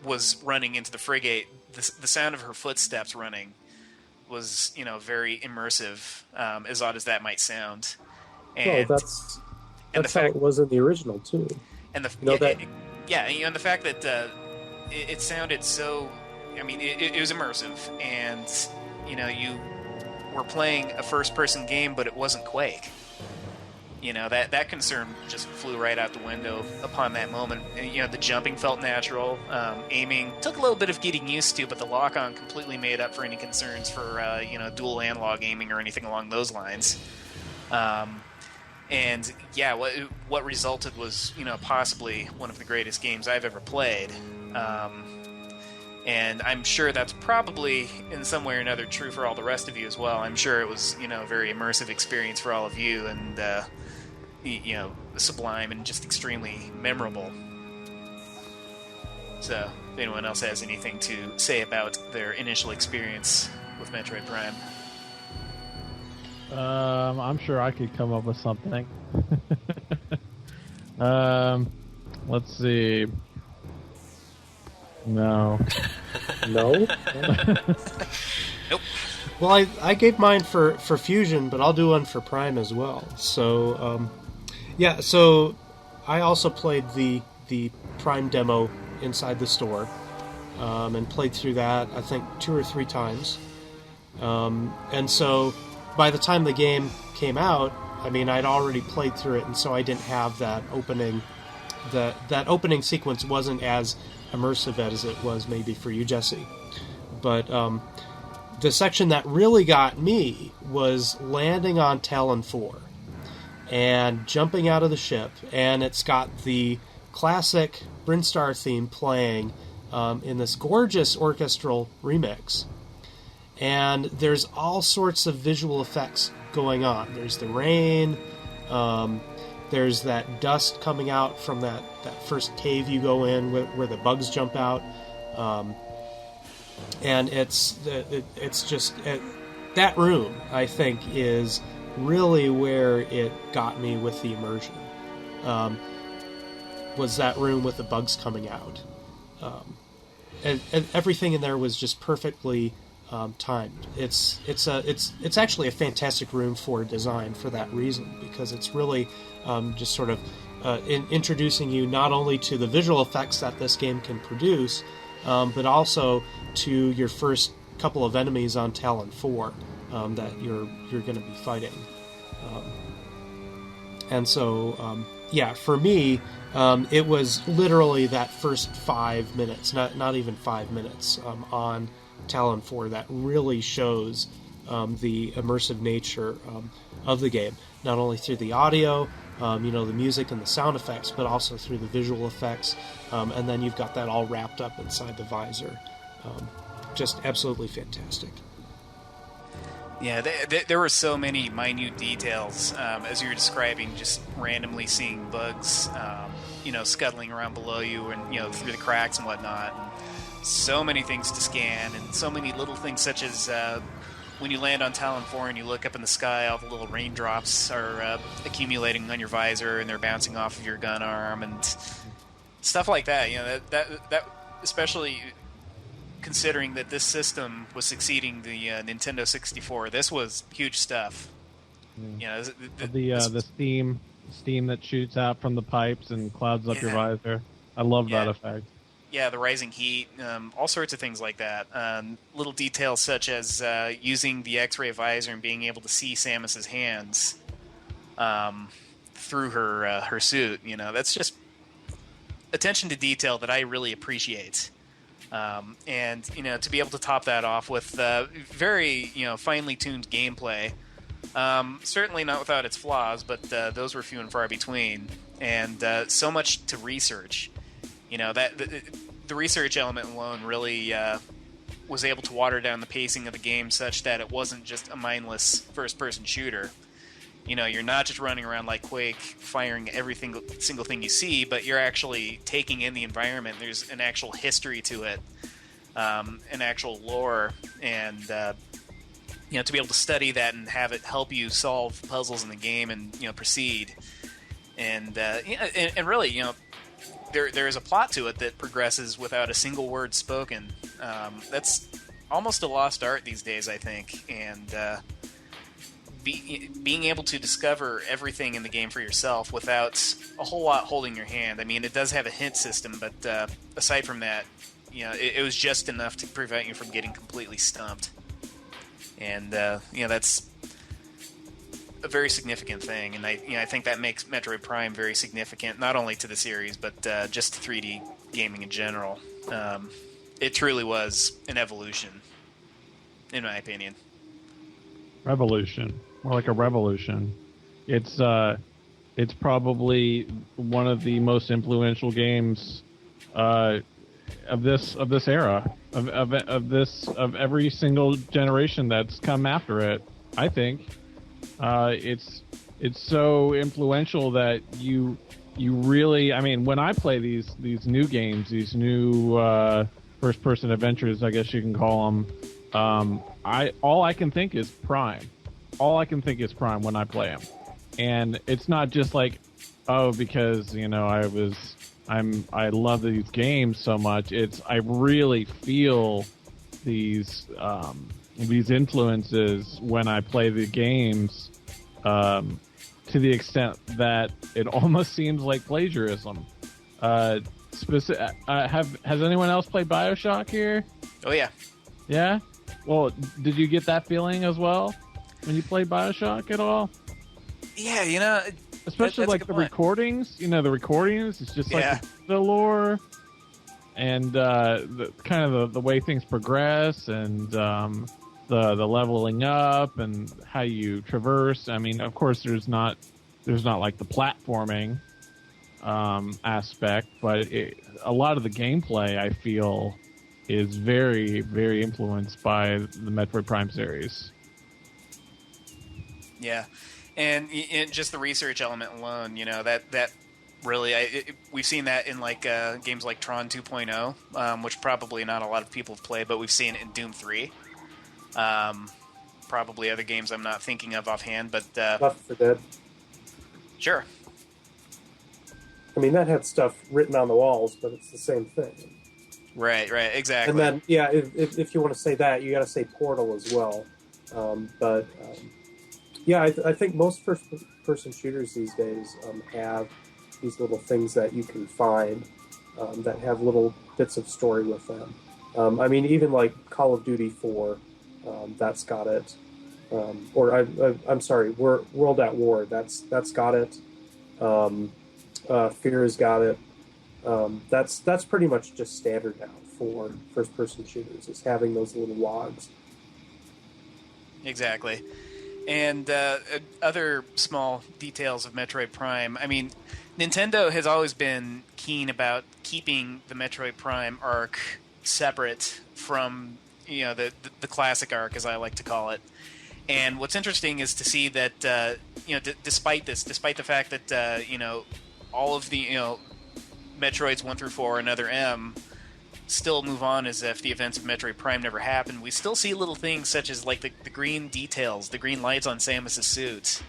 was running into the frigate, the sound of her footsteps running was, very immersive, as odd as that might sound. And that's and the how fact, it was in the original too. and the You know that. and the fact that it sounded so, it was immersive, and you were playing a first-person game, but it wasn't Quake. That concern just flew right out the window upon that moment. And, the jumping felt natural. Aiming took a little bit of getting used to, but the lock-on completely made up for any concerns for, dual analog aiming or anything along those lines. And yeah, what resulted was, possibly one of the greatest games I've ever played. And I'm sure that's probably in some way or another true for all the rest of you as well. I'm sure it was, a very immersive experience for all of you, and sublime and just extremely memorable. So, if anyone else has anything to say about their initial experience with Metroid Prime. I'm sure I could come up with something. Let's see. No. No? Nope. Well, I gave mine for Fusion, but I'll do one for Prime as well. So, so I also played the Prime demo inside the store, and played through that, I think, 2 or 3 times. And so by the time the game came out, I'd already played through it, and so I didn't have that opening. That opening sequence wasn't as immersive as it was maybe for you, Jesse. But the section that really got me was landing on Talon 4 and jumping out of the ship, and it's got the classic Brinstar theme playing in this gorgeous orchestral remix. And there's all sorts of visual effects going on. There's the rain, there's that dust coming out from that first cave you go in where the bugs jump out, and it's just that room, I think, is really where it got me with the immersion. Was that room with the bugs coming out, and everything in there was just perfectly timed. It's actually a fantastic room for design for that reason, because it's really just sort of introducing you not only to the visual effects that this game can produce, but also to your first couple of enemies on Talon 4 that you're going to be fighting. And so, for me, it was literally that first 5 minutes, not even 5 minutes, on Talon 4 that really shows the immersive nature of the game, not only through the audio, the music and the sound effects, but also through the visual effects, and then you've got that all wrapped up inside the visor. Just absolutely fantastic. Yeah, there were so many minute details, as you were describing, just randomly seeing bugs, scuttling around below you and, through the cracks and whatnot. And so many things to scan, and so many little things, such as when you land on Talon 4 and you look up in the sky, all the little raindrops are accumulating on your visor, and they're bouncing off of your gun arm, and stuff like that. That especially considering that this system was succeeding the Nintendo 64, this was huge stuff. The steam that shoots out from the pipes and clouds up your visor. I love that effect. Yeah, the rising heat, all sorts of things like that. Little details such as using the X-ray visor and being able to see Samus's hands through her suit. That's just attention to detail that I really appreciate. And to be able to top that off with very finely tuned gameplay, certainly not without its flaws, but those were few and far between, and so much to research. That the research element alone really was able to water down the pacing of the game such that it wasn't just a mindless first-person shooter. You're not just running around like Quake, firing every single thing you see, but you're actually taking in the environment. There's an actual history to it, an actual lore, and to be able to study that and have it help you solve puzzles in the game and proceed. And really, there is a plot to it that progresses without a single word spoken. That's almost a lost art these days, I think, and being able to discover everything in the game for yourself without a whole lot holding your hand. I mean, it does have a hint system, but aside from that, it was just enough to prevent you from getting completely stumped. And that's a very significant thing, and I think that makes Metroid Prime very significant, not only to the series, but just to 3D gaming in general. It truly was an evolution, in my opinion. Revolution, more like a revolution. It's probably one of the most influential games of this era of every single generation that's come after it. I think it's so influential that you really, I mean, when I play these new games, these new first person adventures, I guess you can call them. All I can think is Prime. All I can think is Prime when I play them, and it's not just like, oh, because I love these games so much. I really feel these influences when I play the games, to the extent that it almost seems like plagiarism. Has anyone else played BioShock here? Oh yeah. Yeah? Well, did you get that feeling as well when you played BioShock at all? Yeah, especially like the recordings. The recordings, it's just like the lore and the kind of the way things progress and the leveling up and how you traverse. I mean, of course, there's not like the platforming aspect, but a lot of the gameplay, I feel, is very, very influenced by the Metroid Prime series. Yeah, and just the research element alone, that really, we've seen that in like games like Tron 2.0, which probably not a lot of people have played, but we've seen it in Doom 3. Probably other games I'm not thinking of offhand, but Left 4 Dead. Sure. I mean, that had stuff written on the walls, but it's the same thing. Right, exactly. And then, yeah, if you want to say that, you got to say Portal as well. Yeah, I think most first-person shooters these days have these little things that you can find that have little bits of story with them. I mean, even like Call of Duty 4, that's got it. I'm sorry, World at War, that's got it. Fear has got it. That's pretty much just standard now for first-person shooters, is having those little logs. Exactly. And other small details of Metroid Prime. I mean, Nintendo has always been keen about keeping the Metroid Prime arc separate from the classic arc, as I like to call it. And what's interesting is to see that despite the fact that all of the Metroids 1 through 4 and Other M still move on as if the events of Metroid Prime never happened, we still see little things such as like the green details, the green lights on Samus's suit,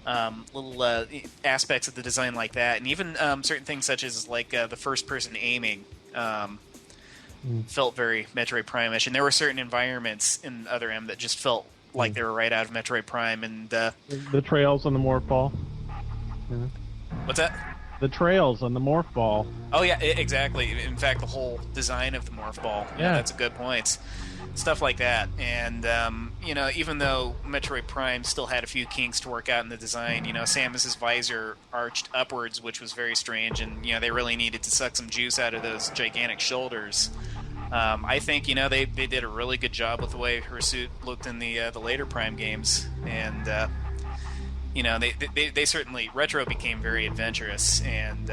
little aspects of the design like that, and even certain things such as like the first-person aiming felt very Metroid Prime-ish, and there were certain environments in Other M that just felt like they were right out of Metroid Prime, and the trails on the morph ball. Yeah. What's that? The trails on the morph ball. Oh yeah, exactly. In fact, the whole design of the morph ball. Yeah, that's a good point. Stuff like that, and even though Metroid Prime still had a few kinks to work out in the design, Samus's visor arched upwards, which was very strange, and they really needed to suck some juice out of those gigantic shoulders. I think they did a really good job with the way her suit looked in the later Prime games, and they certainly, Retro became very adventurous and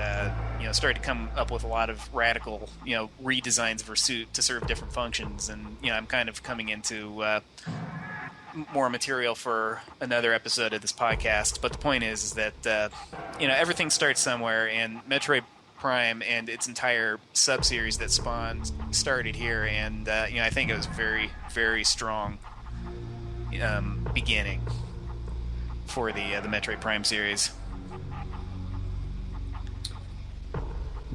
started to come up with a lot of radical redesigns of her suit to serve different functions, and I'm kind of coming into more material for another episode of this podcast, but the point is that everything starts somewhere, and Metroid Prime and its entire sub-series that spawned started here, and I think it was very, very strong beginning for the Metroid Prime series.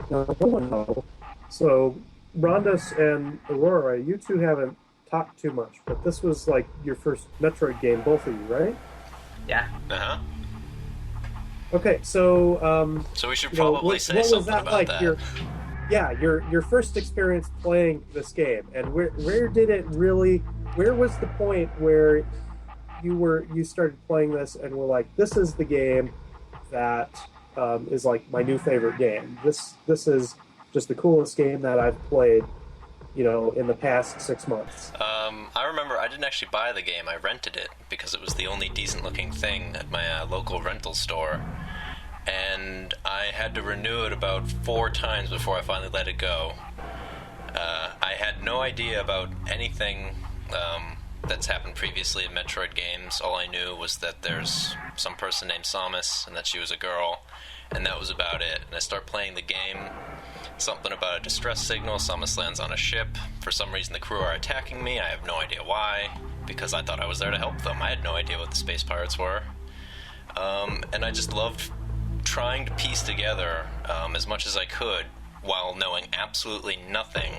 No one knows. So, Rondus and Aurora, you two haven't talked too much, but this was like your first Metroid game, both of you, right? Yeah. Uh-huh. Okay, so So we should you know, probably say what was something that about like? that. Your first experience playing this game, and where did it really? Where was the point where you started playing this and were like, this is the game that is like my new favorite game. This is just the coolest game that I've played, in the past 6 months. I remember I didn't actually buy the game. I rented it because it was the only decent-looking thing at my local rental store. And I had to renew it about 4 times before I finally let it go. I had no idea about anything that's happened previously in Metroid games. All I knew was that there's some person named Samus and that she was a girl, and that was about it. And I start playing the game. Something about a distress signal. Samus lands on a ship. For some reason the crew are attacking me. I have no idea why, because I thought I was there to help them. I had no idea what the space pirates were. And I just loved trying to piece together as much as I could while knowing absolutely nothing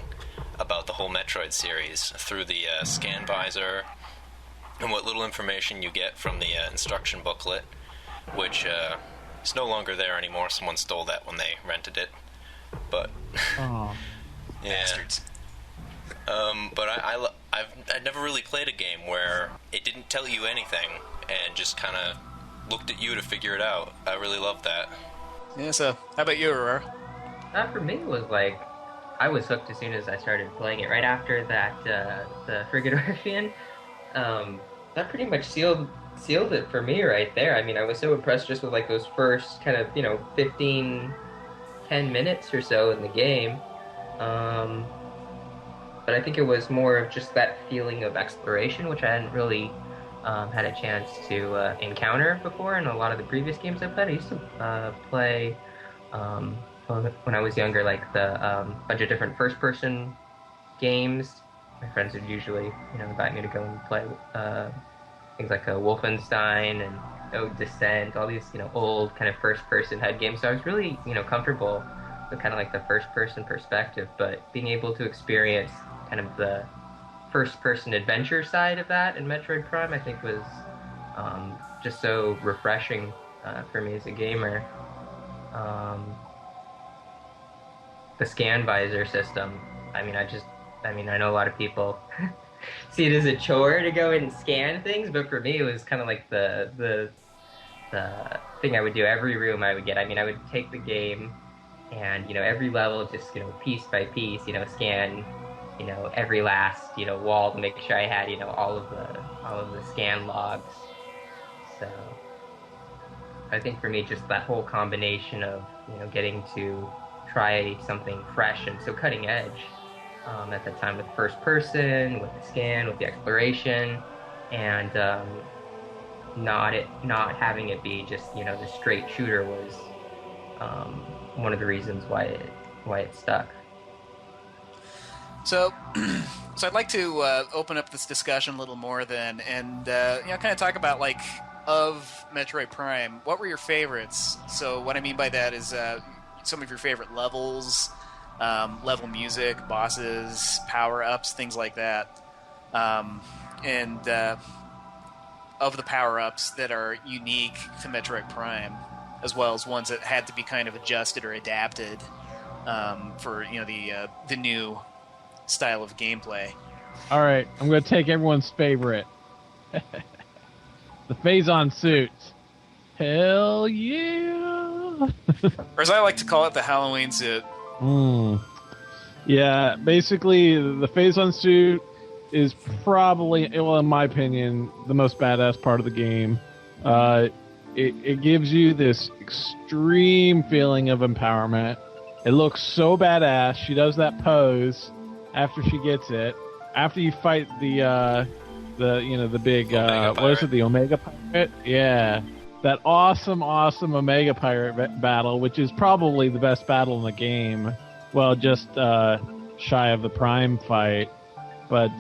about the whole Metroid series through the scan visor and what little information you get from the instruction booklet, which is no longer there anymore. Someone stole that when they rented it. But Oh. yeah. Bastards. But I've never really played a game where it didn't tell you anything and just kind of looked at you to figure it out. I really loved that. Yeah, so how about you, Aurora? For me, it was like I was hooked as soon as I started playing it. Right after that, the Frigate Orphean, that pretty much sealed it for me right there. I mean, I was so impressed just with like those first kind of 15, 10 minutes or so in the game. But I think it was more of just that feeling of exploration, which I hadn't really had a chance to encounter before in a lot of the previous games I've played. I used to play when I was younger, like the bunch of different first-person games. My friends would usually, invite me to go and play things like Wolfenstein and Descent, all these, old kind of first-person HUD games. So I was really, comfortable with kind of like the first-person perspective, but being able to experience kind of the first-person adventure side of that in Metroid Prime, I think was just so refreshing for me as a gamer. The scan visor system, I know a lot of people see it as a chore to go and scan things, but for me it was kind of like the thing I would do. Every room I would get, I would take the game and every level just piece by piece scan every last wall to make sure I had all of the scan logs. So I think for me, just that whole combination of getting to try something fresh and so cutting edge at the time, with first person, with the scan, with the exploration, and not having it be just the straight shooter was one of the reasons why it stuck. So I'd like to open up this discussion a little more then, and kind of talk about of Metroid Prime. What were your favorites? So what I mean by that is some of your favorite levels, level music, bosses, power-ups, things like that. And of the power-ups that are unique to Metroid Prime, as well as ones that had to be kind of adjusted or adapted for the new style of gameplay. All right, I'm going to take everyone's favorite. The Phazon suit. Hell yeah! Or as I like to call it, the Halloween suit. Yeah, basically, the Phazon suit is probably, well, in my opinion, the most badass part of the game. It gives you this extreme feeling of empowerment. It looks so badass. She does that pose after she gets it. After you fight the big what is it, the Omega Pirate? Yeah, that awesome Omega Pirate battle, which is probably the best battle in the game. Well, just shy of the Prime fight, but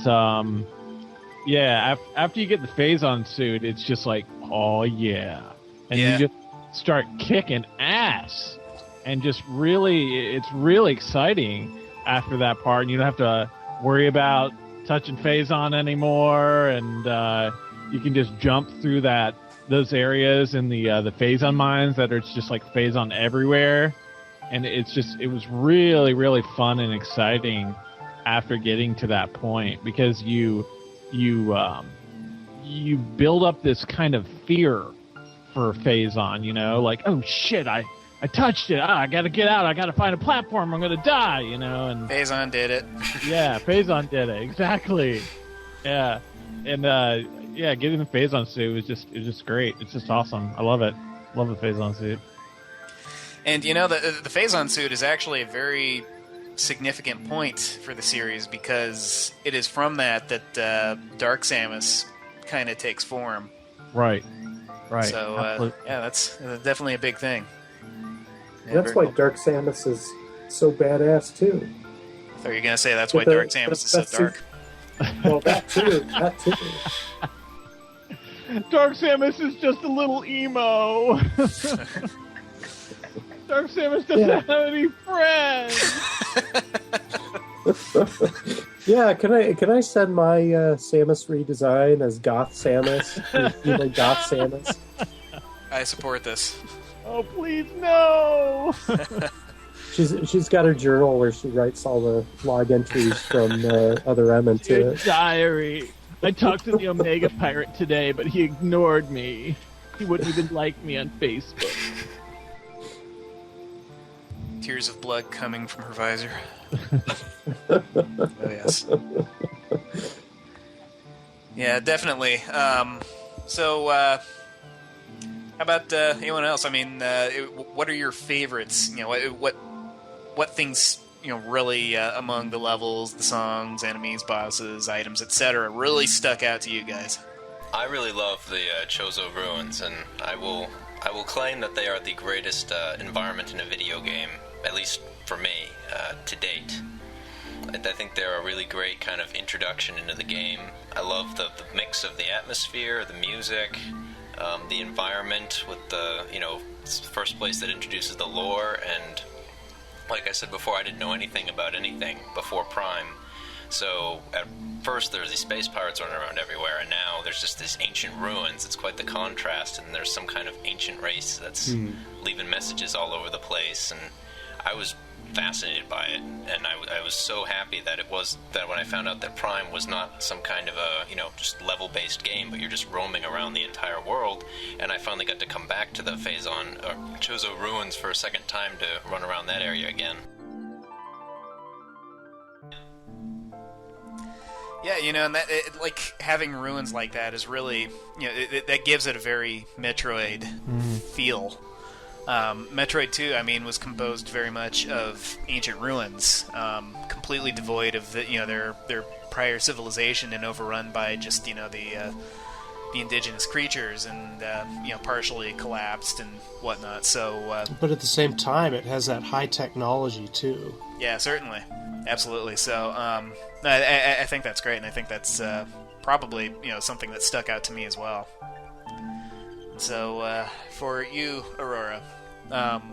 yeah. After you get the Phazon suit, it's just like, oh yeah, and you just start kicking ass. and just really, it's really exciting after that part. And you don't have to worry about touching Phazon anymore, and you can just jump through those areas in the Phazon mines that are just like Phazon everywhere. And it was really, really fun and exciting after getting to that point, because you build up this kind of fear for Phazon, you know, like, oh shit, I touched it. I gotta get out. I gotta find a platform. I'm gonna die, you know. And Phazon did it. Yeah, Phazon did it, exactly. Yeah, and getting the Phazon suit was just great. It's just awesome. I love it. Love the Phazon suit. And you know, the Phazon suit is actually a very significant point for the series, because it is from that Dark Samus kind of takes form. Right. So yeah, that's definitely a big thing. Yeah, that's why Dark Samus is so badass too. I thought you were gonna say that's why Dark Samus is so dark. Well, that too. Dark Samus is just a little emo. Dark Samus doesn't have any friends. Yeah, can I send my Samus redesign as Goth Samus? Emo Goth Samus. I support this. Oh please no! She's got her journal where she writes all the log entries from other M into Dear it. diary. I talked to the Omega Pirate today, but he ignored me. He wouldn't even like me on Facebook. Tears of blood coming from her visor. Oh yes. Yeah, definitely. So, how about anyone else? I mean, what are your favorites? You know, what things, you know, really among the levels, the songs, enemies, bosses, items, etc., really stuck out to you guys? I really love the Chozo Ruins, and I will claim that they are the greatest environment in a video game, at least for me, to date. I think they're a really great kind of introduction into the game. I love the mix of the atmosphere, the music, the environment with it's the first place that introduces the lore, and like I said before, I didn't know anything about anything before Prime. So at first there's these space pirates running around everywhere, and now there's just these ancient ruins. It's quite the contrast, and there's some kind of ancient race that's leaving messages all over the place, and I was fascinated by it, and I was so happy that when I found out that Prime was not some kind of a, just level-based game, but you're just roaming around the entire world, and I finally got to come back to the Phazon, or Chozo Ruins for a second time to run around that area again. Yeah, and that like having ruins like that is really, that gives it a very Metroid feel. Metroid 2, I mean, was composed very much of ancient ruins, completely devoid of their prior civilization, and overrun by just the indigenous creatures, and partially collapsed and whatnot. So, but at the same time, it has that high technology too. Yeah, certainly, absolutely. So, I think that's great, and I think that's probably something that stuck out to me as well. So, for you, Aurora,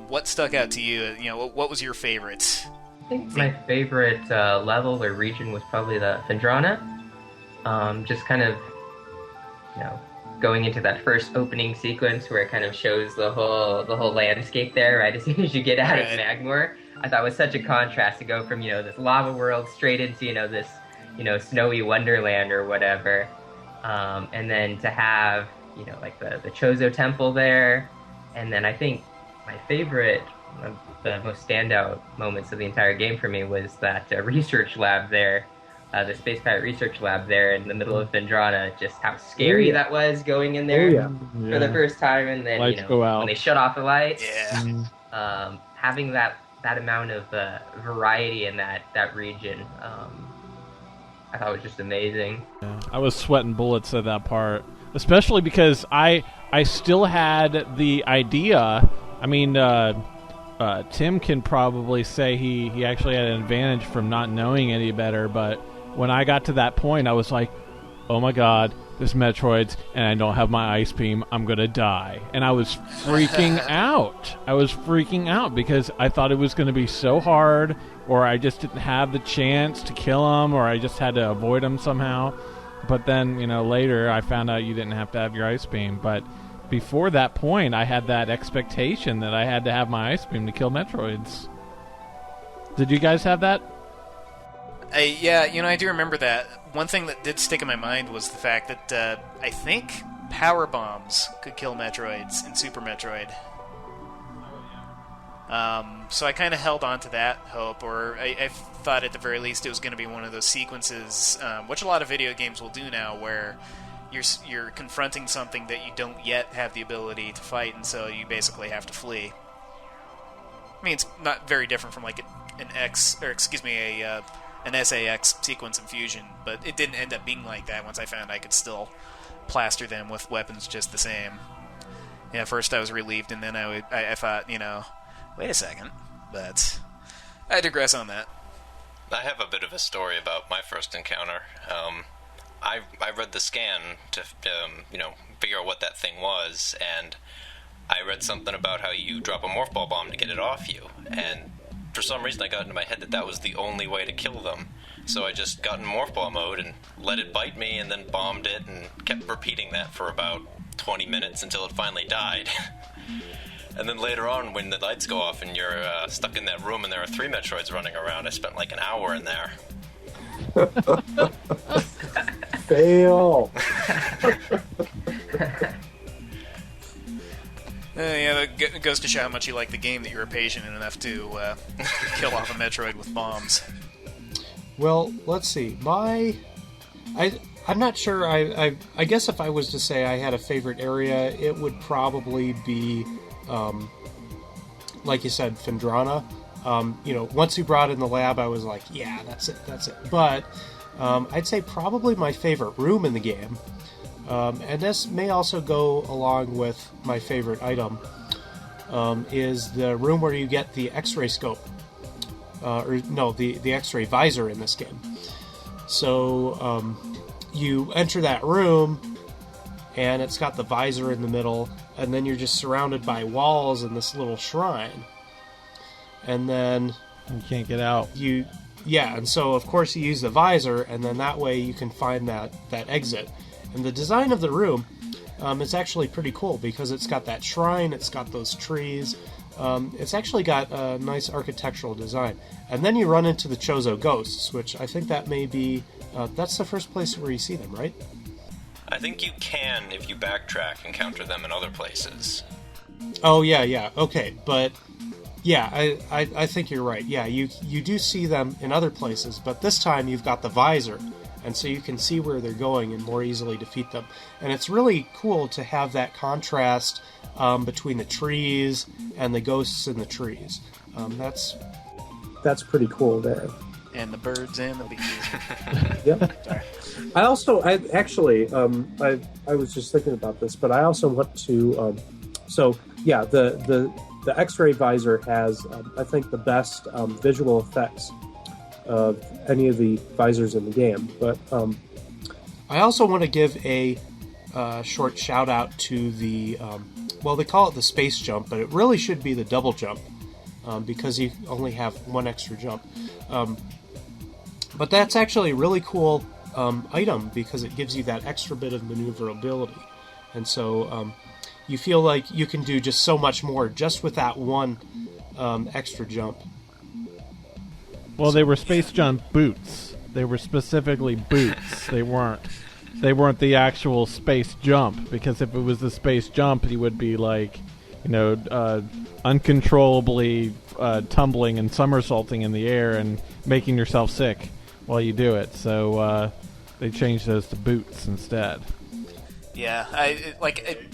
what stuck out to you? What was your favorite? I think my favorite level or region was probably the Phendrana. Just kind of, going into that first opening sequence where it kind of shows the whole landscape there right as soon as you get out of Magmoor. I thought it was such a contrast to go from this lava world straight into this snowy wonderland or whatever, and then to have like the Chozo Temple there, and then I think my favorite, one of the most standout moments of the entire game for me was that research lab there, the Space Pirate Research Lab there in the middle of Phendrana. Just how scary that was going in there for the first time, and then lights go out when they shut off the lights. Yeah. Having that amount of variety in that region, I thought was just amazing. Yeah. I was sweating bullets at that part, especially because I still had the idea. I mean, Tim can probably say he actually had an advantage from not knowing any better, but when I got to that point, I was like, oh my god, this Metroid's, and I don't have my ice beam, I'm gonna die. And I was freaking out. I was freaking out because I thought it was gonna be so hard, or I just didn't have the chance to kill him, or I just had to avoid him somehow. But then, later I found out you didn't have to have your ice beam. But before that point, I had that expectation that I had to have my ice beam to kill Metroids. Did you guys have that? Yeah, I do remember that. One thing that did stick in my mind was the fact that I think power bombs could kill Metroids in Super Metroid. So I kind of held on to that hope, or I thought at the very least it was going to be one of those sequences, which a lot of video games will do now, where you're confronting something that you don't yet have the ability to fight, and so you basically have to flee. I mean, it's not very different from like an SAS sequence in Fusion, but it didn't end up being like that once I found I could still plaster them with weapons just the same. Yeah, first I was relieved, and then I thought, wait a second, but I digress on that. I have a bit of a story about my first encounter. I read the scan to figure out what that thing was, and I read something about how you drop a morph ball bomb to get it off you, and for some reason I got into my head that was the only way to kill them. So I just got in morph ball mode and let it bite me, and then bombed it, and kept repeating that for about 20 minutes until it finally died. And then later on, when the lights go off and you're stuck in that room and there are 3 Metroids running around, I spent like an hour in there. Fail. Yeah, that goes to show how much you like the game that you were patient enough to kill off a Metroid with bombs. Well, let's see. I'm not sure. I guess if I was to say I had a favorite area, it would probably be, like you said, Phendrana. Once you brought it in the lab, I was like, yeah, that's it. But I'd say probably my favorite room in the game, and this may also go along with my favorite item, is the room where you get the X-ray scope. The X-ray visor in this game. So you enter that room, and it's got the visor in the middle, and then you're just surrounded by walls in this little shrine. And then you can't get out. And so of course you use the visor, and then that way you can find that exit. And the design of the room is actually pretty cool because it's got that shrine, it's got those trees. It's actually got a nice architectural design. And then you run into the Chozo ghosts, which I think that may be... that's the first place where you see them, right? I think you can, if you backtrack, encounter them in other places. Oh, yeah, okay. But, yeah, I think you're right. Yeah, you do see them in other places, but this time you've got the visor, and so you can see where they're going and more easily defeat them. And it's really cool to have that contrast between the trees and the ghosts in the trees. That's pretty cool there. And the birds and the bees. Yep. Sorry. I was just thinking about this, but I also want to. The X-ray visor has, I think, the best visual effects of any of the visors in the game. But I also want to give a short shout out to the. They call it the space jump, but it really should be the double jump because you only have one extra jump. But that's actually a really cool item because it gives you that extra bit of maneuverability. And so you feel like you can do just so much more just with that one extra jump. Well, they were space jump boots. They were specifically boots. They weren't the actual space jump, because if it was the space jump, you would be like, uncontrollably tumbling and somersaulting in the air and making yourself sick while you do it. So they changed those to boots instead. Yeah, I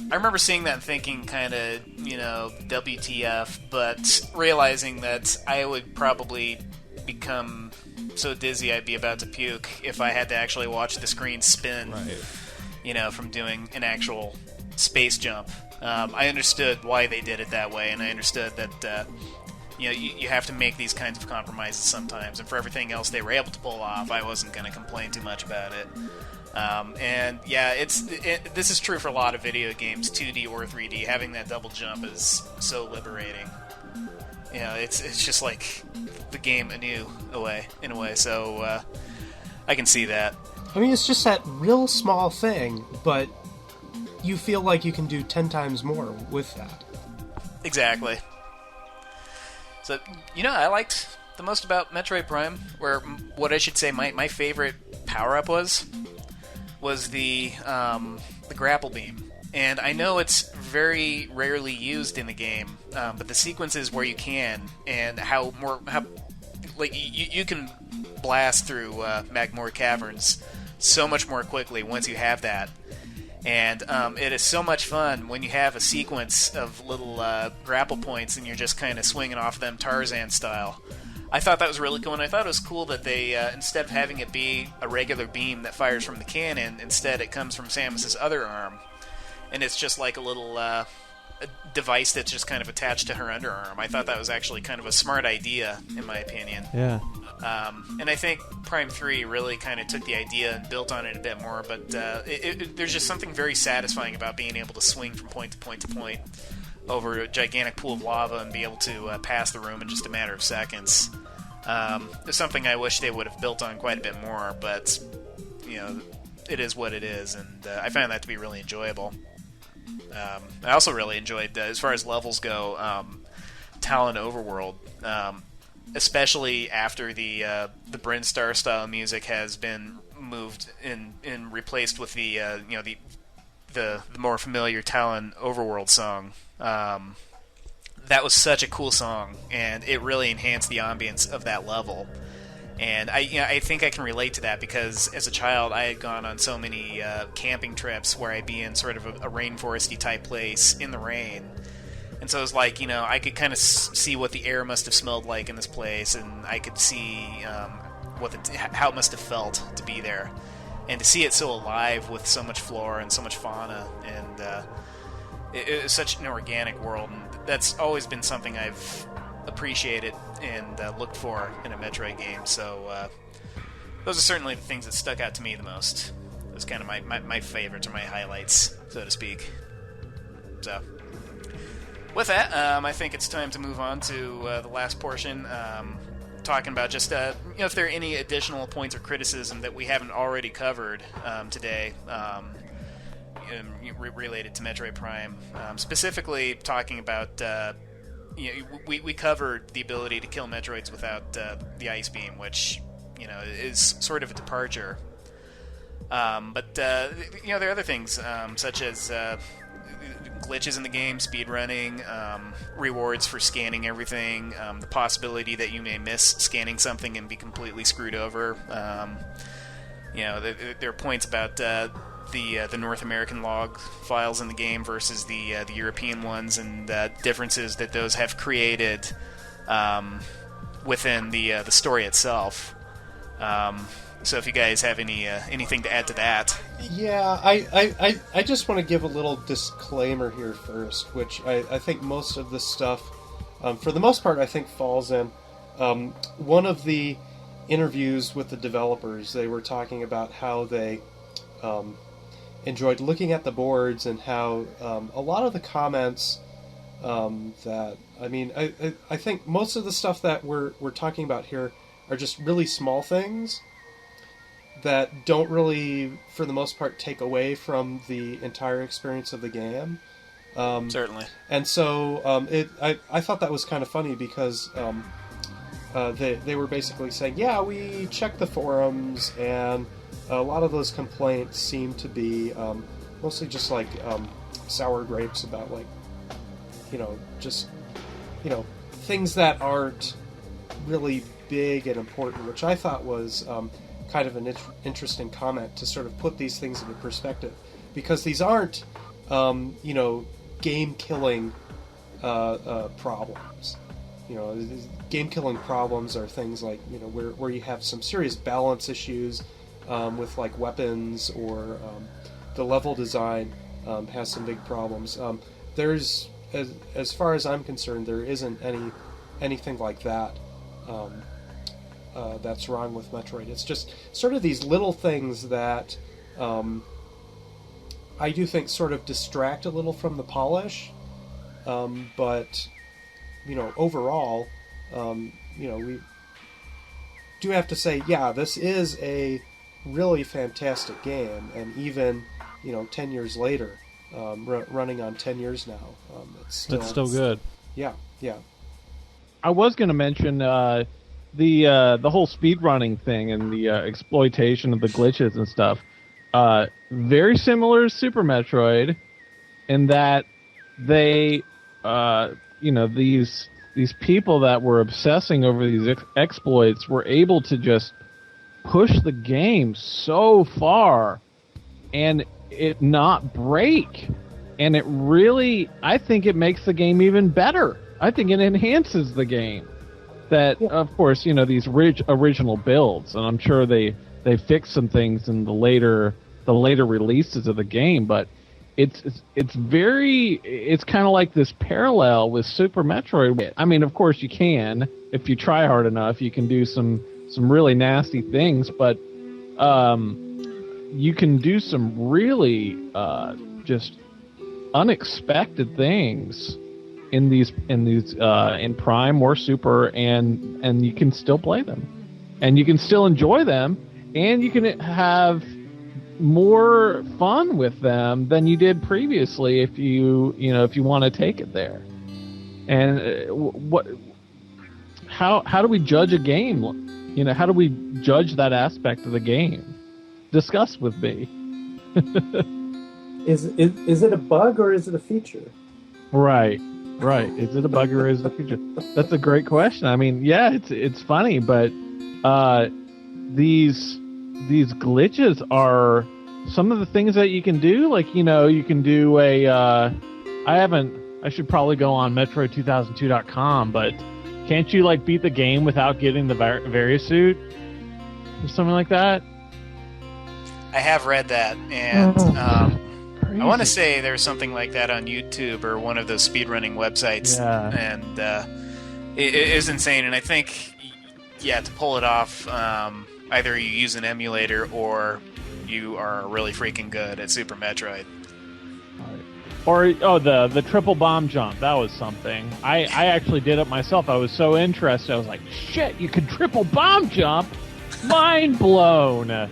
remember seeing that and thinking kind of, WTF, but realizing that I would probably become so dizzy I'd be about to puke if I had to actually watch the screen spin, right. From doing an actual space jump. I understood why they did it that way, and I understood that you have to make these kinds of compromises sometimes, and for everything else they were able to pull off, I wasn't going to complain too much about it. And yeah, this is true for a lot of video games, 2D or 3D. Having that double jump is so liberating. It's just like the game anew in a way. So I can see that. I mean, it's just that real small thing, but you feel like you can do 10 times more with that. Exactly. So, I liked the most about Metroid Prime, or what I should say my favorite power-up was the grapple beam. And I know it's very rarely used in the game, but the sequences where you can, and how you can blast through Magmoor Caverns so much more quickly once you have that. And it is so much fun when you have a sequence of little grapple points and you're just kind of swinging off them Tarzan style. I thought that was really cool, and I thought it was cool that they, instead of having it be a regular beam that fires from the cannon, instead it comes from Samus's other arm. And it's just like a little a device that's just kind of attached to her underarm. I thought that was actually kind of a smart idea, in my opinion. Yeah. And I think Prime 3 really kind of took the idea and built on it a bit more, but there's just something very satisfying about being able to swing from point to point to point over a gigantic pool of lava and be able to pass the room in just a matter of seconds. It's something I wish they would have built on quite a bit more, but it is what it is, and I found that to be really enjoyable. I also really enjoyed, as far as levels go, Talon Overworld, especially after the Bryn Star style music has been moved and replaced with the more familiar Talon Overworld song. That was such a cool song, and it really enhanced the ambience of that level. And I think I can relate to that because as a child I had gone on so many camping trips where I'd be in sort of a rainforesty type place in the rain. And so it was like, I could kind of see what the air must have smelled like in this place, and I could see how it must have felt to be there. And to see it so alive with so much flora and so much fauna, and it was such an organic world, and that's always been something I've appreciated and looked for in a Metroid game. So those are certainly the things that stuck out to me the most. Those kind of my favorites or my highlights, so to speak. So with that, I think it's time to move on to the last portion, talking about just if there are any additional points of criticism that we haven't already covered today, related to Metroid Prime. Specifically talking about we covered the ability to kill Metroids without the Ice Beam, which is sort of a departure. But there are other things such as glitches in the game, speedrunning, rewards for scanning everything, the possibility that you may miss scanning something and be completely screwed over. There are points about the North American log files in the game versus the European ones, and differences that those have created within the story itself. So if you guys have anything to add to that. Yeah, I just want to give a little disclaimer here first, which I think most of this stuff, for the most part, I think falls in. One of the interviews with the developers, they were talking about how they enjoyed looking at the boards, and how a lot of the comments I think most of the stuff that we're talking about here are just really small things that don't really, for the most part, take away from the entire experience of the game. Certainly. And so I thought that was kind of funny because they were basically saying, yeah, we checked the forums, and a lot of those complaints seem to be mostly just like sour grapes about things that aren't really big and important, which I thought was kind of an interesting comment to sort of put these things into perspective, because these aren't game-killing problems. Game-killing problems are things like where you have some serious balance issues with like weapons, or the level design has some big problems. There's, as far as I'm concerned, there isn't any anything like that that's wrong with Metroid. It's just sort of these little things that I do think sort of distract a little from the polish, but overall, we do have to say, yeah, this is a really fantastic game, and even 10 years later, running on 10 years now, it's still good. Yeah. I was going to mention the whole speedrunning thing and the exploitation of the glitches and stuff. Very similar to Super Metroid, in that they, these people that were obsessing over these exploits were able to just push the game so far and it not break. And it really, I think it makes the game even better. I think it enhances the game. That, of course, these original builds, and I'm sure they fixed some things in the later releases of the game, but it's kind of like this parallel with Super Metroid. I mean, of course you can, if you try hard enough, you can do some really nasty things, but you can do some really just unexpected things in Prime or Super, and you can still play them, and you can still enjoy them, and you can have more fun with them than you did previously if you want to take it there. And how do we judge a game? How do we judge that aspect of the game? Discuss with me. Is it a bug or is it a feature? Right. Is it a bug or is it a feature? That's a great question. I mean, yeah, it's funny, but these glitches are some of the things that you can do. Like, you can do I should probably go on Metroid2002.com, but can't you beat the game without getting the Variosuit or something like that? I have read that, and I want to say there's something like that on YouTube or one of those speedrunning websites, and it is insane. And I think, to pull it off, either you use an emulator or you are really freaking good at Super Metroid. Or the triple bomb jump, that was something. I actually did it myself. I was so interested. I was like, shit, you can triple bomb jump? Mind blown.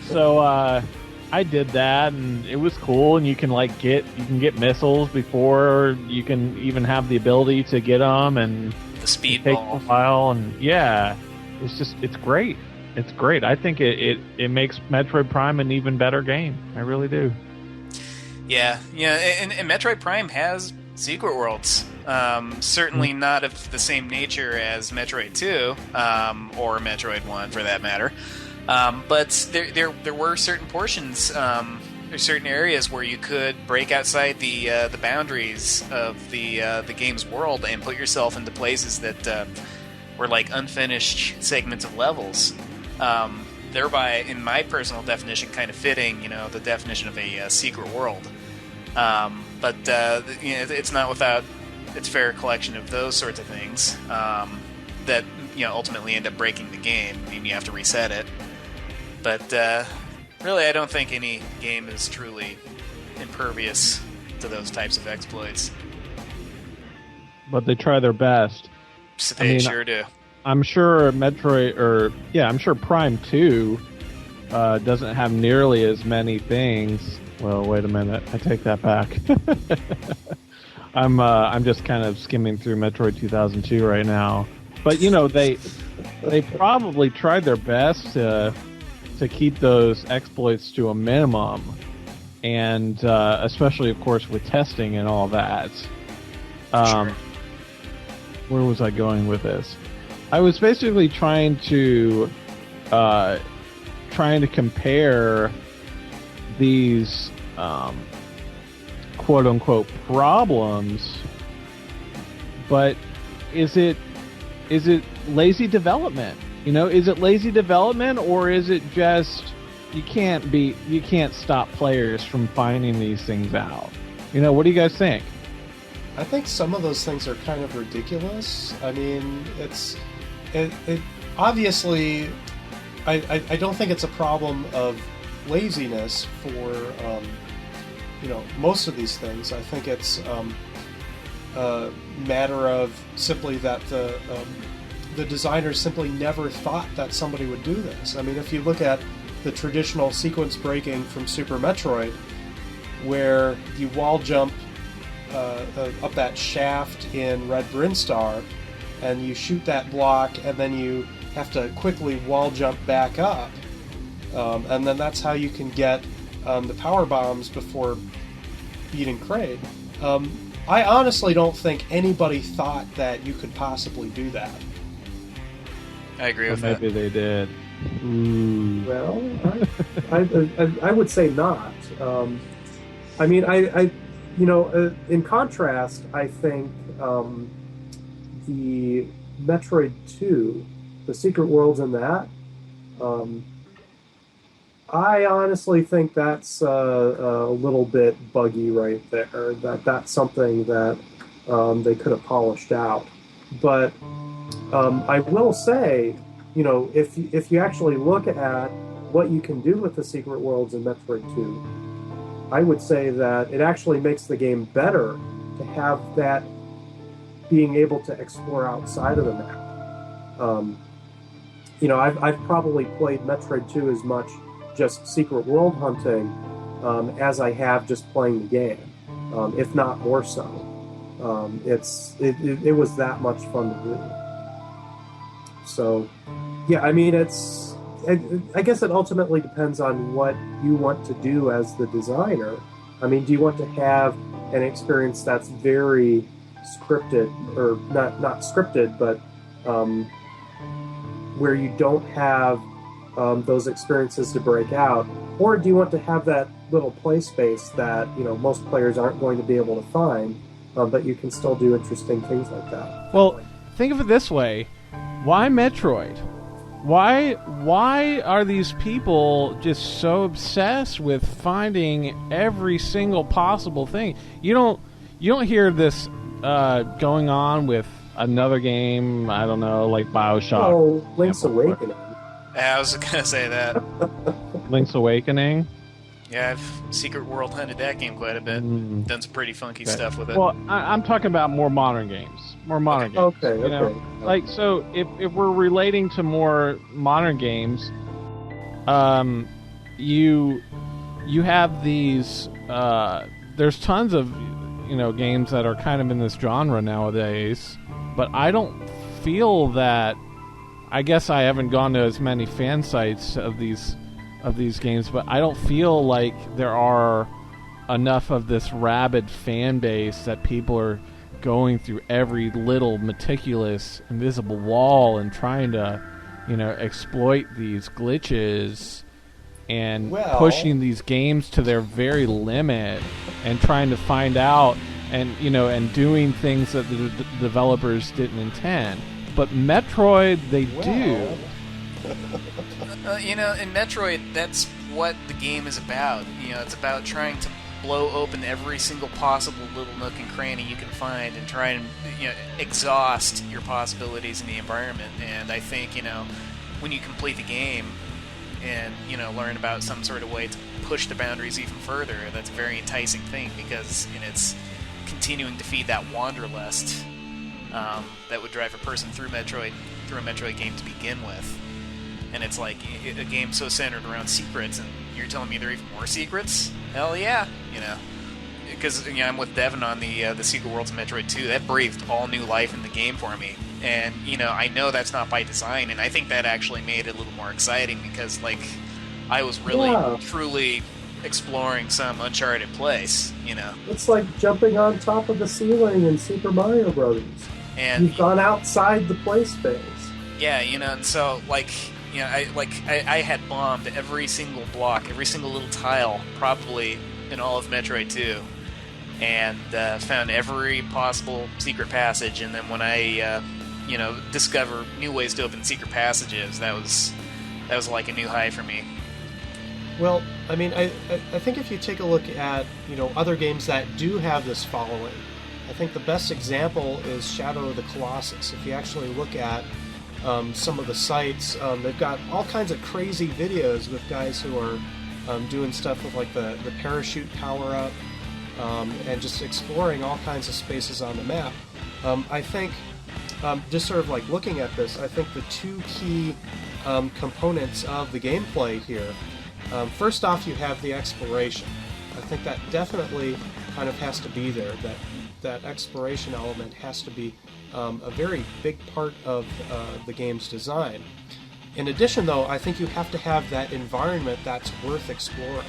So I did that, and it was cool. And you can get missiles before you can even have the ability to get them, and the speed take ball. A while. And it's great. It's great. I think it makes Metroid Prime an even better game. I really do. Yeah, and Metroid Prime has secret worlds. Certainly not of the same nature as Metroid 2, or Metroid 1 for that matter. But there were certain portions, or certain areas where you could break outside the boundaries of the game's world and put yourself into places that were like unfinished segments of levels. Thereby, in my personal definition, kind of fitting, the definition of a secret world. But it's not without its fair collection of those sorts of things that ultimately end up breaking the game. I mean, you have to reset it. But really, I don't think any game is truly impervious to those types of exploits. But they try their best. They sure do. I'm sure I'm sure Prime 2 doesn't have nearly as many things. Well, wait a minute. I take that back. I'm just kind of skimming through Metroid 2002 right now. But they probably tried their best to keep those exploits to a minimum, and especially, of course, with testing and all that. Sure. Where was I going with this? I was basically trying to compare these quote unquote problems, but is it lazy development? Is it lazy development, or is it just you can't stop players from finding these things out? What do you guys think? I think some of those things are kind of ridiculous. I mean, it obviously, I don't think it's a problem of laziness for most of these things. I think it's a matter of simply that the designers simply never thought that somebody would do this. I mean, if you look at the traditional sequence breaking from Super Metroid, where you wall jump up that shaft in Red Brinstar, and you shoot that block, and then you have to quickly wall jump back up, and then that's how you can get the power bombs before beating Kraid. I honestly don't think anybody thought that you could possibly do that. I agree with Maybe that. they did. Well, I would say not. I mean, in contrast, I think the Metroid 2, the Secret Worlds in that, I honestly think that's a little bit buggy right there. That's something that they could have polished out. But I will say, if you actually look at what you can do with the Secret Worlds in Metroid 2, I would say that it actually makes the game better to have that being able to explore outside of the map. I've probably played Metroid 2 as much just secret world hunting as I have just playing the game, if not more so. It was that much fun to do. So, yeah, I mean, I guess it ultimately depends on what you want to do as the designer. I mean, do you want to have an experience that's very scripted, or not scripted, but where you don't have those experiences to break out, or do you want to have that little play space that most players aren't going to be able to find, but you can still do interesting things like that? Well, think of it this way: why Metroid? Why are these people just so obsessed with finding every single possible thing? You don't hear this going on with another game. I don't know, like BioShock. Oh, Link's Awakening. I was gonna say that. Link's Awakening. Yeah, I've secret world hunted that game quite a bit. Done some pretty funky stuff with it. Well, I'm talking about more modern games. Okay. Like, so if we're relating to more modern games, you have these. There's tons of games that are kind of in this genre nowadays, but I don't feel that. I guess I haven't gone to as many fan sites of these games, but I don't feel like there are enough of this rabid fan base that people are going through every little meticulous invisible wall and trying to exploit these glitches and pushing these games to their very limit and trying to find out and doing things that the developers didn't intend. But Metroid, they do. In Metroid, that's what the game is about. It's about trying to blow open every single possible little nook and cranny you can find and try and exhaust your possibilities in the environment. And I think when you complete the game and learn about some sort of way to push the boundaries even further, that's a very enticing thing, because it's continuing to feed that wanderlust that would drive a person through a Metroid game to begin with. And it's like a game so centered around secrets, and you're telling me there are even more secrets? Hell yeah, because I'm with Devin on the Secret Worlds of Metroid 2. That breathed all new life in the game for me, and I know that's not by design, and I think that actually made it a little more exciting, because I was really truly exploring some uncharted place. It's like jumping on top of the ceiling in Super Mario Brothers. And you've gone outside the play space. Yeah, and so I had bombed every single block, every single little tile, probably in all of Metroid 2, and found every possible secret passage. And then when I, discover new ways to open secret passages, that was like a new high for me. Well, I mean, I think if you take a look at other games that do have this following, I think the best example is Shadow of the Colossus. If you actually look at some of the sites, they've got all kinds of crazy videos with guys who are doing stuff with like the parachute power-up and just exploring all kinds of spaces on the map. I think, just sort of like looking at this, I think the two key components of the gameplay here, first off, you have the exploration. I think that definitely kind of has to be there. That exploration element has to be a very big part of the game's design. In addition, though, I think you have to have that environment that's worth exploring.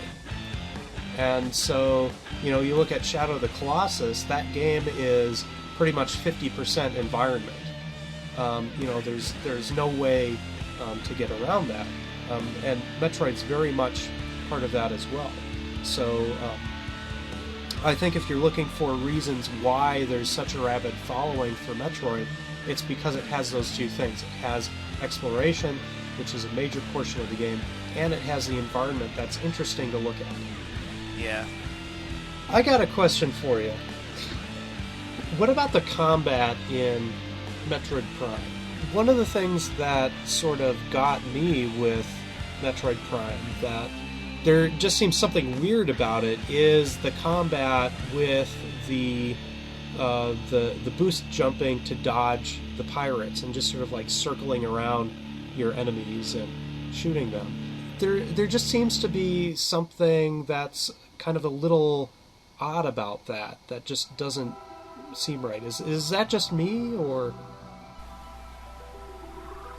And so, you look at Shadow of the Colossus, that game is pretty much 50% environment. There's no way to get around that. And Metroid's very much part of that as well. So I think if you're looking for reasons why there's such a rabid following for Metroid, it's because it has those two things. It has exploration, which is a major portion of the game, and it has the environment that's interesting to look at. Yeah. I got a question for you. What about the combat in Metroid Prime? One of the things that sort of got me with Metroid Prime, that there just seems something weird about it, is the combat with the boost jumping to dodge the pirates and just sort of like circling around your enemies and shooting them. There just seems to be something that's kind of a little odd about that just doesn't seem right. Is that just me, or?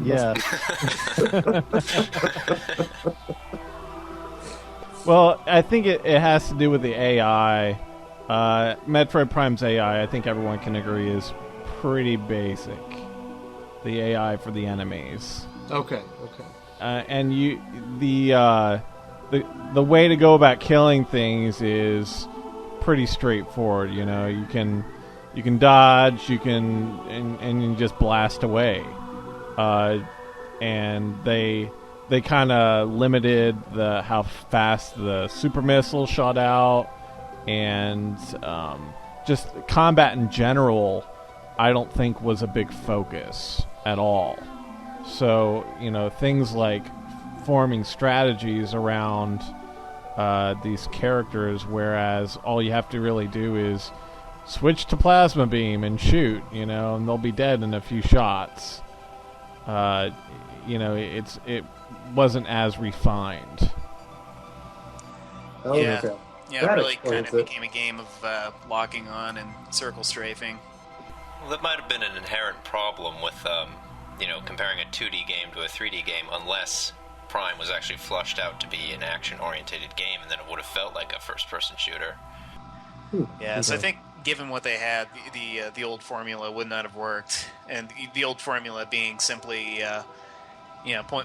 Yeah. Well, I think it has to do with the AI. Metroid Prime's AI, I think everyone can agree, is pretty basic. The AI for the enemies. Okay. And the way to go about killing things is pretty straightforward. You can dodge, and you just blast away. And they kind of limited how fast the super missile shot out, and just combat in general, I don't think was a big focus at all. So, things like forming strategies around these characters, whereas all you have to really do is switch to plasma beam and shoot, and they'll be dead in a few shots. It wasn't as refined. Oh, Yeah. okay. Yeah, That it really kind explains of it. became a game of locking on and circle strafing. Well, that might have been an inherent problem with, comparing a 2D game to a 3D game, unless Prime was actually flushed out to be an action-oriented game, and then it would have felt like a first-person shooter. Yeah, so I think given what they had, the old formula would not have worked, and the old formula being simply,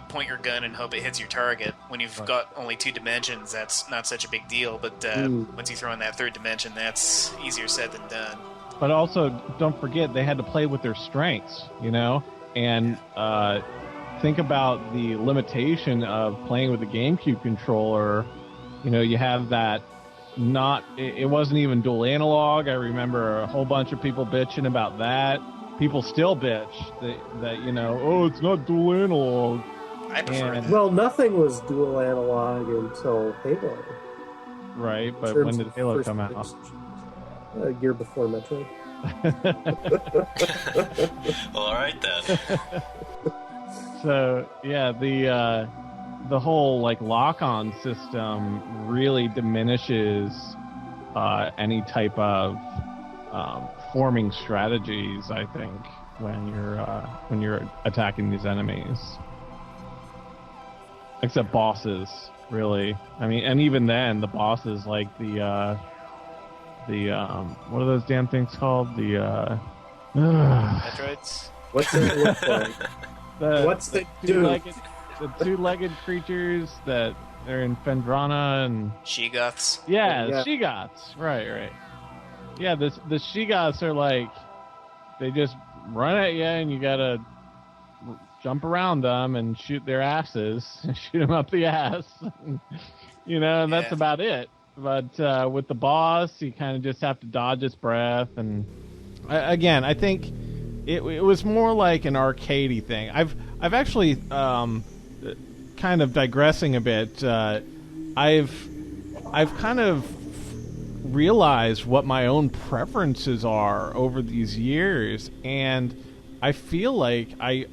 point your gun and hope it hits your target. When you've got only 2 dimensions, that's not such a big deal, but once you throw in that 3rd dimension, that's easier said than done. But also, don't forget, they had to play with their strengths, and think about the limitation of playing with the GameCube controller. You have that. It wasn't even dual analog. I remember a whole bunch of people bitching about that. People still bitch that it's not dual analog. I prefer that. Well, nothing was dual analog until Halo. Right, but In when terms did of Halo first come out? person- A year before Metroid. Well, alright then. So yeah, the whole lock-on system really diminishes any type of forming strategies, I think, when you're attacking these enemies. Except bosses, really. I mean, and even then, the bosses, like the what are those damn things called? Metroids? What's it look like? What's it do? The two-legged creatures that they're in Fendrana and She-Goths? Yeah. She-Goths. Right. Yeah, the She-Goths are they just run at you and you gotta jump around them and shoot their asses and shoot them up the ass. And that's about it. but with the boss, you kind of just have to dodge his breath. And again, I think it was more like an arcadey thing. I've actually kind of digressing a bit. I've kind of realized what my own preferences are over these years, and I feel like I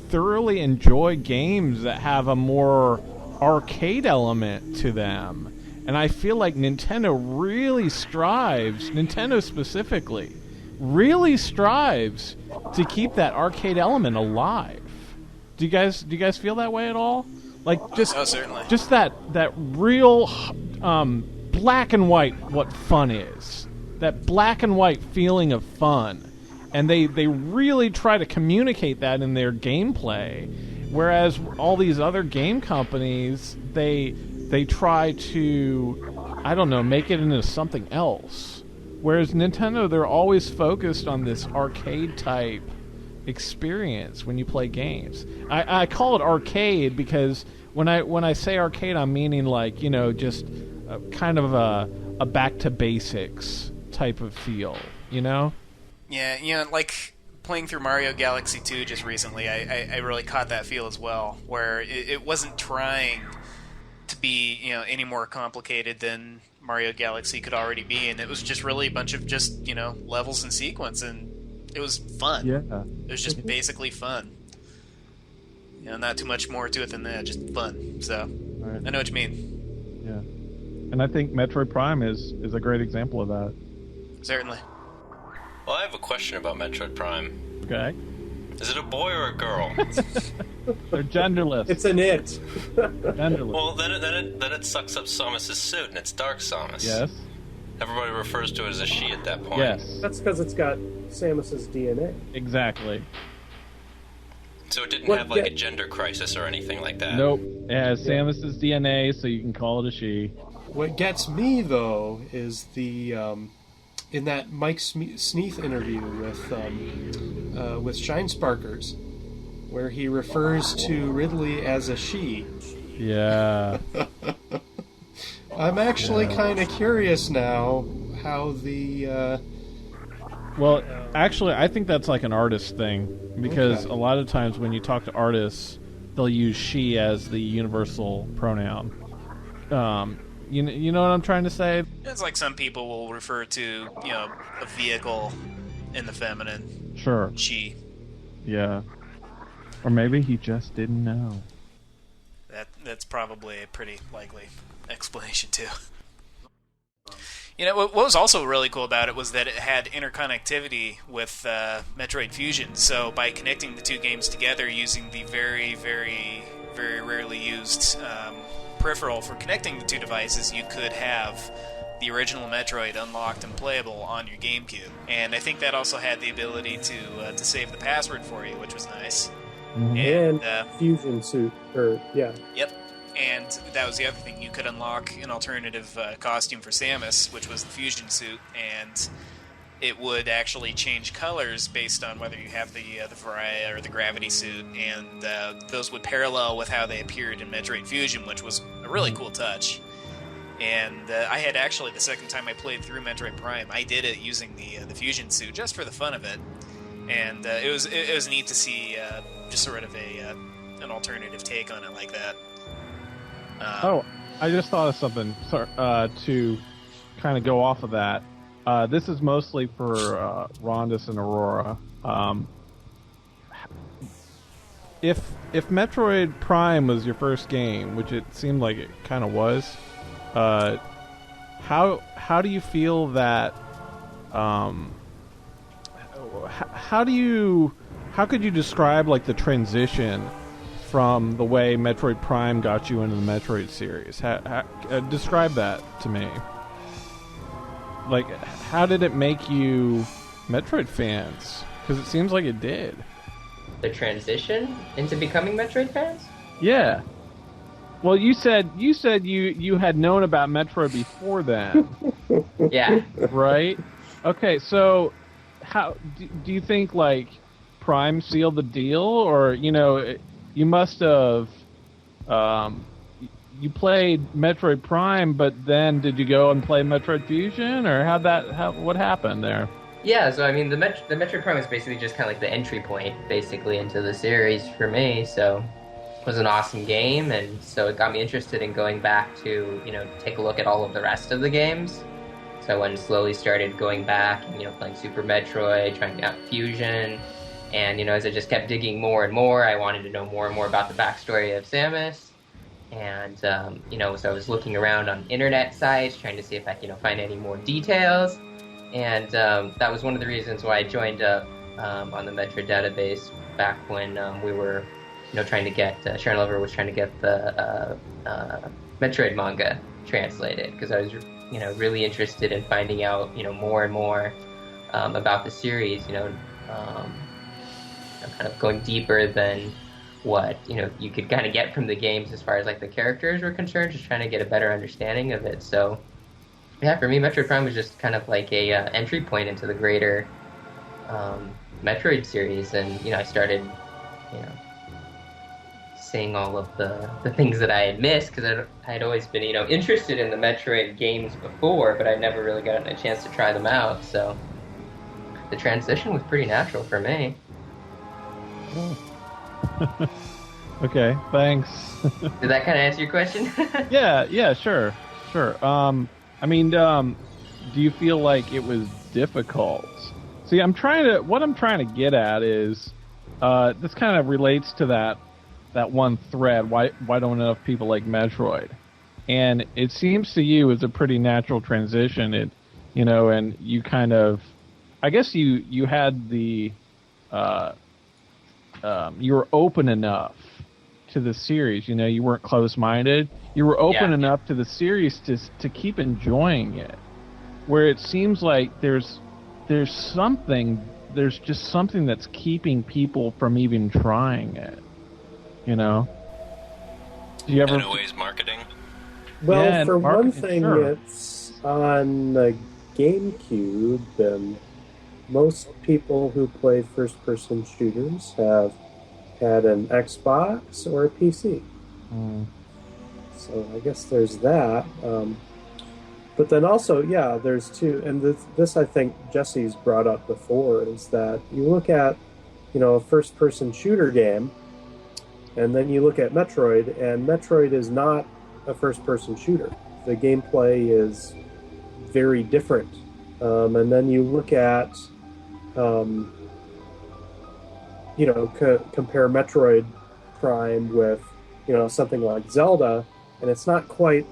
thoroughly enjoy games that have a more arcade element to them. And I feel like Nintendo really strives, Nintendo specifically, really strives to keep that arcade element alive. Do you guys feel that way at all? Like certainly. Just that real black and white what fun is. That black and white feeling of fun. And they really try to communicate that in their gameplay. Whereas all these other game companies, they try to, I don't know, make it into something else. Whereas Nintendo, they're always focused on this arcade type experience when you play games. I call it arcade because when I say arcade, I'm meaning like, you know, just kind of a back to basics type of feel, you know? Yeah, you know, like playing through Mario Galaxy 2 just recently, I really caught that feel as well, where it wasn't trying to be, you know, any more complicated than Mario Galaxy could already be, and it was just really a bunch of just, you know, levels and sequence, and it was fun. Yeah. It was just basically fun. You know, not too much more to it than that, just fun. So, Right. I know what you mean. Yeah. And I think Metroid Prime is a great example of that. Certainly. Well, I have a question about Metroid Prime. Okay. Is it a boy or a girl? They're genderless. It's an it. Genderless. Well, then it sucks up Samus's suit, and it's Dark Samus. Yes. Everybody refers to it as a she at that point. Yes. That's because it's got Samus's DNA. Exactly. So it didn't What have like a get- gender crisis or anything like that. Nope. It has Samus's DNA, so you can call it a she. What gets me though is the in that Mike Sneath interview with Shine Sparkers, where he refers to Ridley as a she. Yeah. I'm actually kind of curious now how the Well, actually, I think that's like an artist thing, because Okay. a lot of times when you talk to artists, they'll use she as the universal pronoun. You know what I'm trying to say? It's like some people will refer to, you know, a vehicle in the feminine, Sure. she. Yeah. Or maybe he just didn't know. That's probably a pretty likely explanation too. You know, what was also really cool about it was that it had interconnectivity with Metroid Fusion. So by connecting the two games together using the very, very, very rarely used peripheral for connecting the two devices, you could have the original Metroid unlocked and playable on your GameCube. And I think that also had the ability to save the password for you, which was nice. And And fusion suit, Yep. And that was the other thing. You could unlock an alternative costume for Samus, which was the fusion suit, and it would actually change colors based on whether you have the Variety or the Gravity suit, and those would parallel with how they appeared in Metroid Fusion, which was a really cool touch. And I had actually, the second time I played through Metroid Prime, I did it using the fusion suit just for the fun of it, and it was neat to see just sort of an alternative take on it like that. I just thought of something to kind of go off of that. This is mostly for Rondus and Aurora. If Metroid Prime was your first game, which it seemed like it kind of was, how do you feel that? How could you describe like the transition from the way Metroid Prime got you into the Metroid series? Describe that to me. Like, how did it make you Metroid fans? Because it seems like it did. The transition into becoming Metroid fans? Yeah. Well, you said you had known about Metroid before then, Yeah. right? Okay, so how do you think like Prime sealed the deal, or you must have you played Metroid Prime, but then did you go and play Metroid Fusion, or what happened there? Yeah, so I mean, the Metroid Prime is basically just kind of like the entry point, basically, into the series for me. So it was an awesome game, and so it got me interested in going back to, take a look at all of the rest of the games. So I went and slowly started going back and, playing Super Metroid, trying out Fusion. And, as I just kept digging more and more, I wanted to know more and more about the backstory of Samus. And, so I was looking around on internet sites, trying to see if I could, find any more details. And that was one of the reasons why I joined up on the Metroid database back when we were, trying to get, Sharon Lover was trying to get the Metroid manga translated, because I was, really interested in finding out, more and more about the series, kind of going deeper than what you could kind of get from the games as far as like the characters were concerned, just trying to get a better understanding of it. So yeah, for me, Metroid Prime was just kind of like a entry point into the greater Metroid series, and I started seeing all of the things that I had missed, because I had always been interested in the Metroid games before, but I'd never really gotten a chance to try them out. So the transition was pretty natural for me. Okay, thanks. Did that kind of answer your question? Yeah, sure. I mean, do you feel like it was difficult? See, what I'm trying to get at is, this kind of relates to that one thread. Why don't enough people like Metroid? And it seems to you as a pretty natural transition. And you kind of, I guess you had the, you were open enough to the series. You weren't close-minded. You were open enough to the series to keep enjoying it. Where it seems like there's just something that's keeping people from even trying it. Do you ever? In a ways, marketing. Well, Yeah, for one marketing, thing, sure. it's on the GameCube, and most people who play first-person shooters have had an Xbox or a PC. So I guess there's that. But then also, there's two, and this I think Jesse's brought up before, is that you look at, a first-person shooter game, and then you look at Metroid, and Metroid is not a first-person shooter. The gameplay is very different. And then you look at, compare Metroid Prime with, something like Zelda, and it's not quite,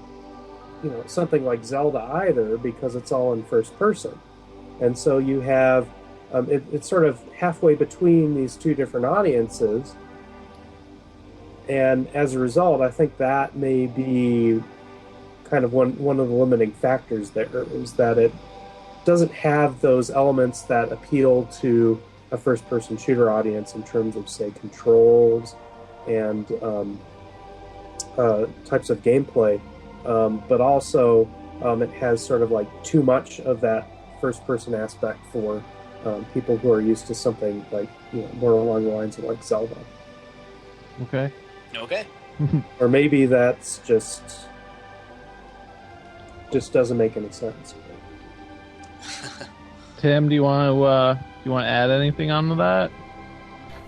something like Zelda either, because it's all in first person. And so you have, it's sort of halfway between these two different audiences. And as a result, I think that may be kind of one of the limiting factors there, is that it doesn't have those elements that appeal to a first-person shooter audience in terms of, say, controls and types of gameplay, but also it has sort of like too much of that first-person aspect for people who are used to something like more along the lines of like Zelda. Okay. Or maybe that's just doesn't make any sense. Tim, do you want to add anything onto that?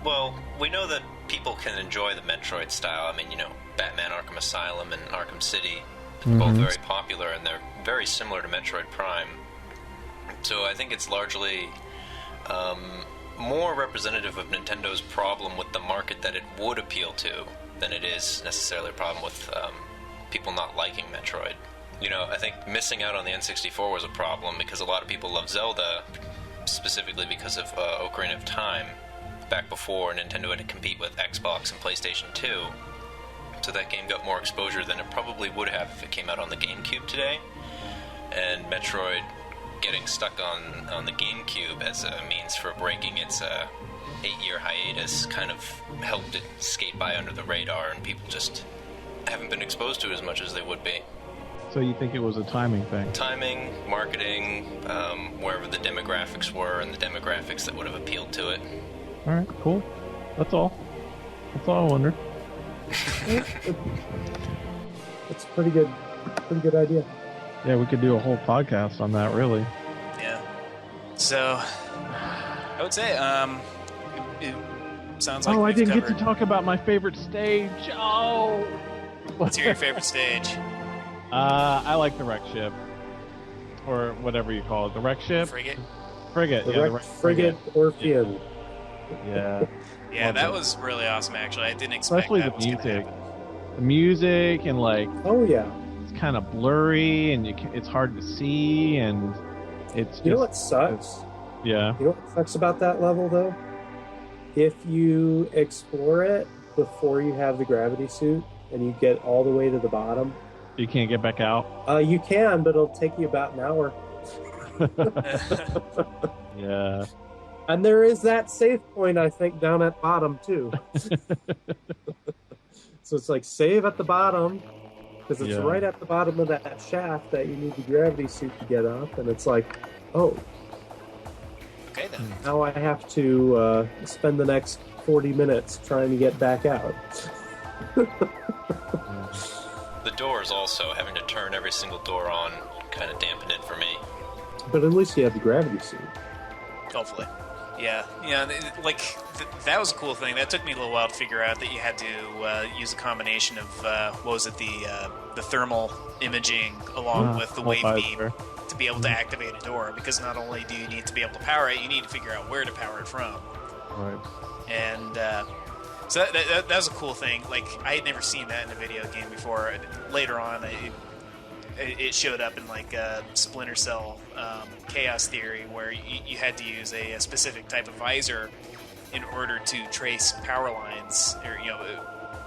Well, we know that people can enjoy the Metroid style. I mean, Batman Arkham Asylum and Arkham City, both very popular, and they're very similar to Metroid Prime. So I think it's largely more representative of Nintendo's problem with the market that it would appeal to than it is necessarily a problem with people not liking Metroid. I think missing out on the N64 was a problem, because a lot of people love Zelda, specifically because of Ocarina of Time, back before Nintendo had to compete with Xbox and PlayStation 2. So that game got more exposure than it probably would have if it came out on the GameCube today. And Metroid getting stuck on the GameCube as a means for breaking its 8-year hiatus kind of helped it skate by under the radar, and people just haven't been exposed to it as much as they would be. So you think it was a timing thing? Timing, marketing, wherever the demographics were, and the demographics that would have appealed to it. All right, cool. That's all I wonder. pretty good idea. Yeah, we could do a whole podcast on that, really. Yeah. So, I would say, it sounds like I we've didn't covered... get to talk about my favorite stage. Oh! What's your favorite stage? I like the wreck ship. Or whatever you call it. The wreck ship? Frigate? Frigate, The wrecked frigate Orphean. Yeah. Yeah, that was really awesome, actually. I didn't expect Especially that the was going to music. happen. The music and, like, Oh yeah. it's kind of blurry and it's hard to see and it's You know what just... sucks? Yeah. You know what sucks about that level though? If you explore it before you have the gravity suit and you get all the way to the bottom, You can't get back out? you can, but it'll take you about an hour. Yeah. And there is that save point, I think, down at bottom too. So it's like save at the bottom because it's Yeah. right at the bottom of that shaft that you need the gravity suit to get up, and it's like, oh, Okay, then. now I have to spend the next 40 minutes trying to get back out. The doors also, having to turn every single door on, kind of dampened it for me. But at least you have the gravity suit. Hopefully. Yeah, that was a cool thing. That took me a little while to figure out that you had to use a combination of the thermal imaging along with the wave beam to be able to activate a door. Because not only do you need to be able to power it, you need to figure out where to power it from. Right. And so that was a cool thing. Like, I had never seen that in a video game before. Later on, it showed up in like Splinter Cell Chaos Theory, where you had to use a specific type of visor in order to trace power lines or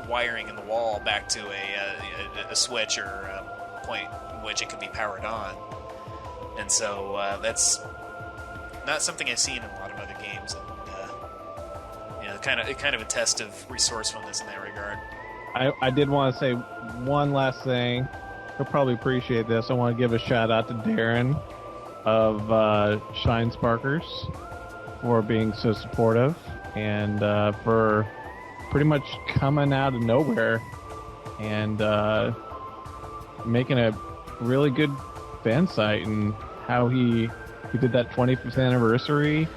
wiring in the wall back to a switch or a point in which it could be powered on. And so that's not something I've seen in a lot of other games, and kind of a test of resourcefulness in that regard. I did want to say one last thing. He'll probably appreciate this. I want to give a shout out to Darren of Shine Sparkers for being so supportive and for pretty much coming out of nowhere and making a really good fan site, and how he did that 25th anniversary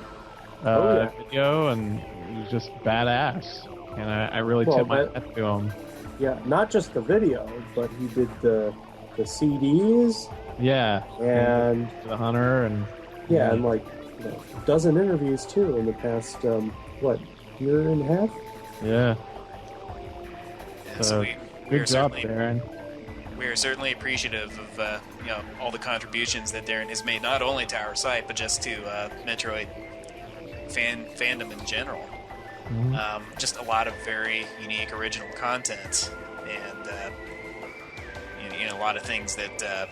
video, and it was just badass. And I really tip my hat to him. Yeah, not just the video, but he did the CDs. Yeah, and the Hunter, and and like a dozen interviews too in the past year and a half. Yeah. So good job, Darren. We are certainly appreciative of all the contributions that Darren has made, not only to our site but just to Metroid fandom in general. Mm-hmm. Just a lot of very unique, original content, and a lot of things that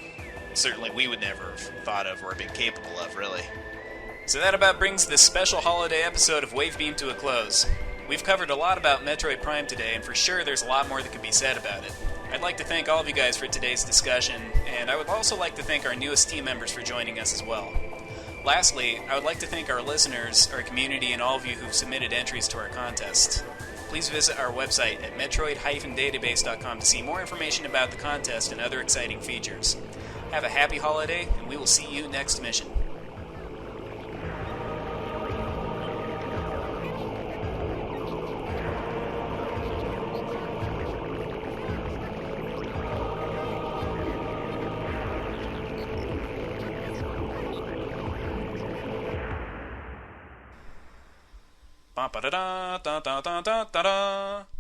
certainly we would never have thought of or been capable of, really. So that about brings this special holiday episode of Wavebeam to a close. We've covered a lot about Metroid Prime today, and for sure there's a lot more that could be said about it. I'd like to thank all of you guys for today's discussion, and I would also like to thank our newest team members for joining us as well. Lastly, I would like to thank our listeners, our community, and all of you who've submitted entries to our contest. Please visit our website at metroid-database.com to see more information about the contest and other exciting features. Have a happy holiday, and we will see you next mission. Ba-da-da, da-da-da-da-da-da.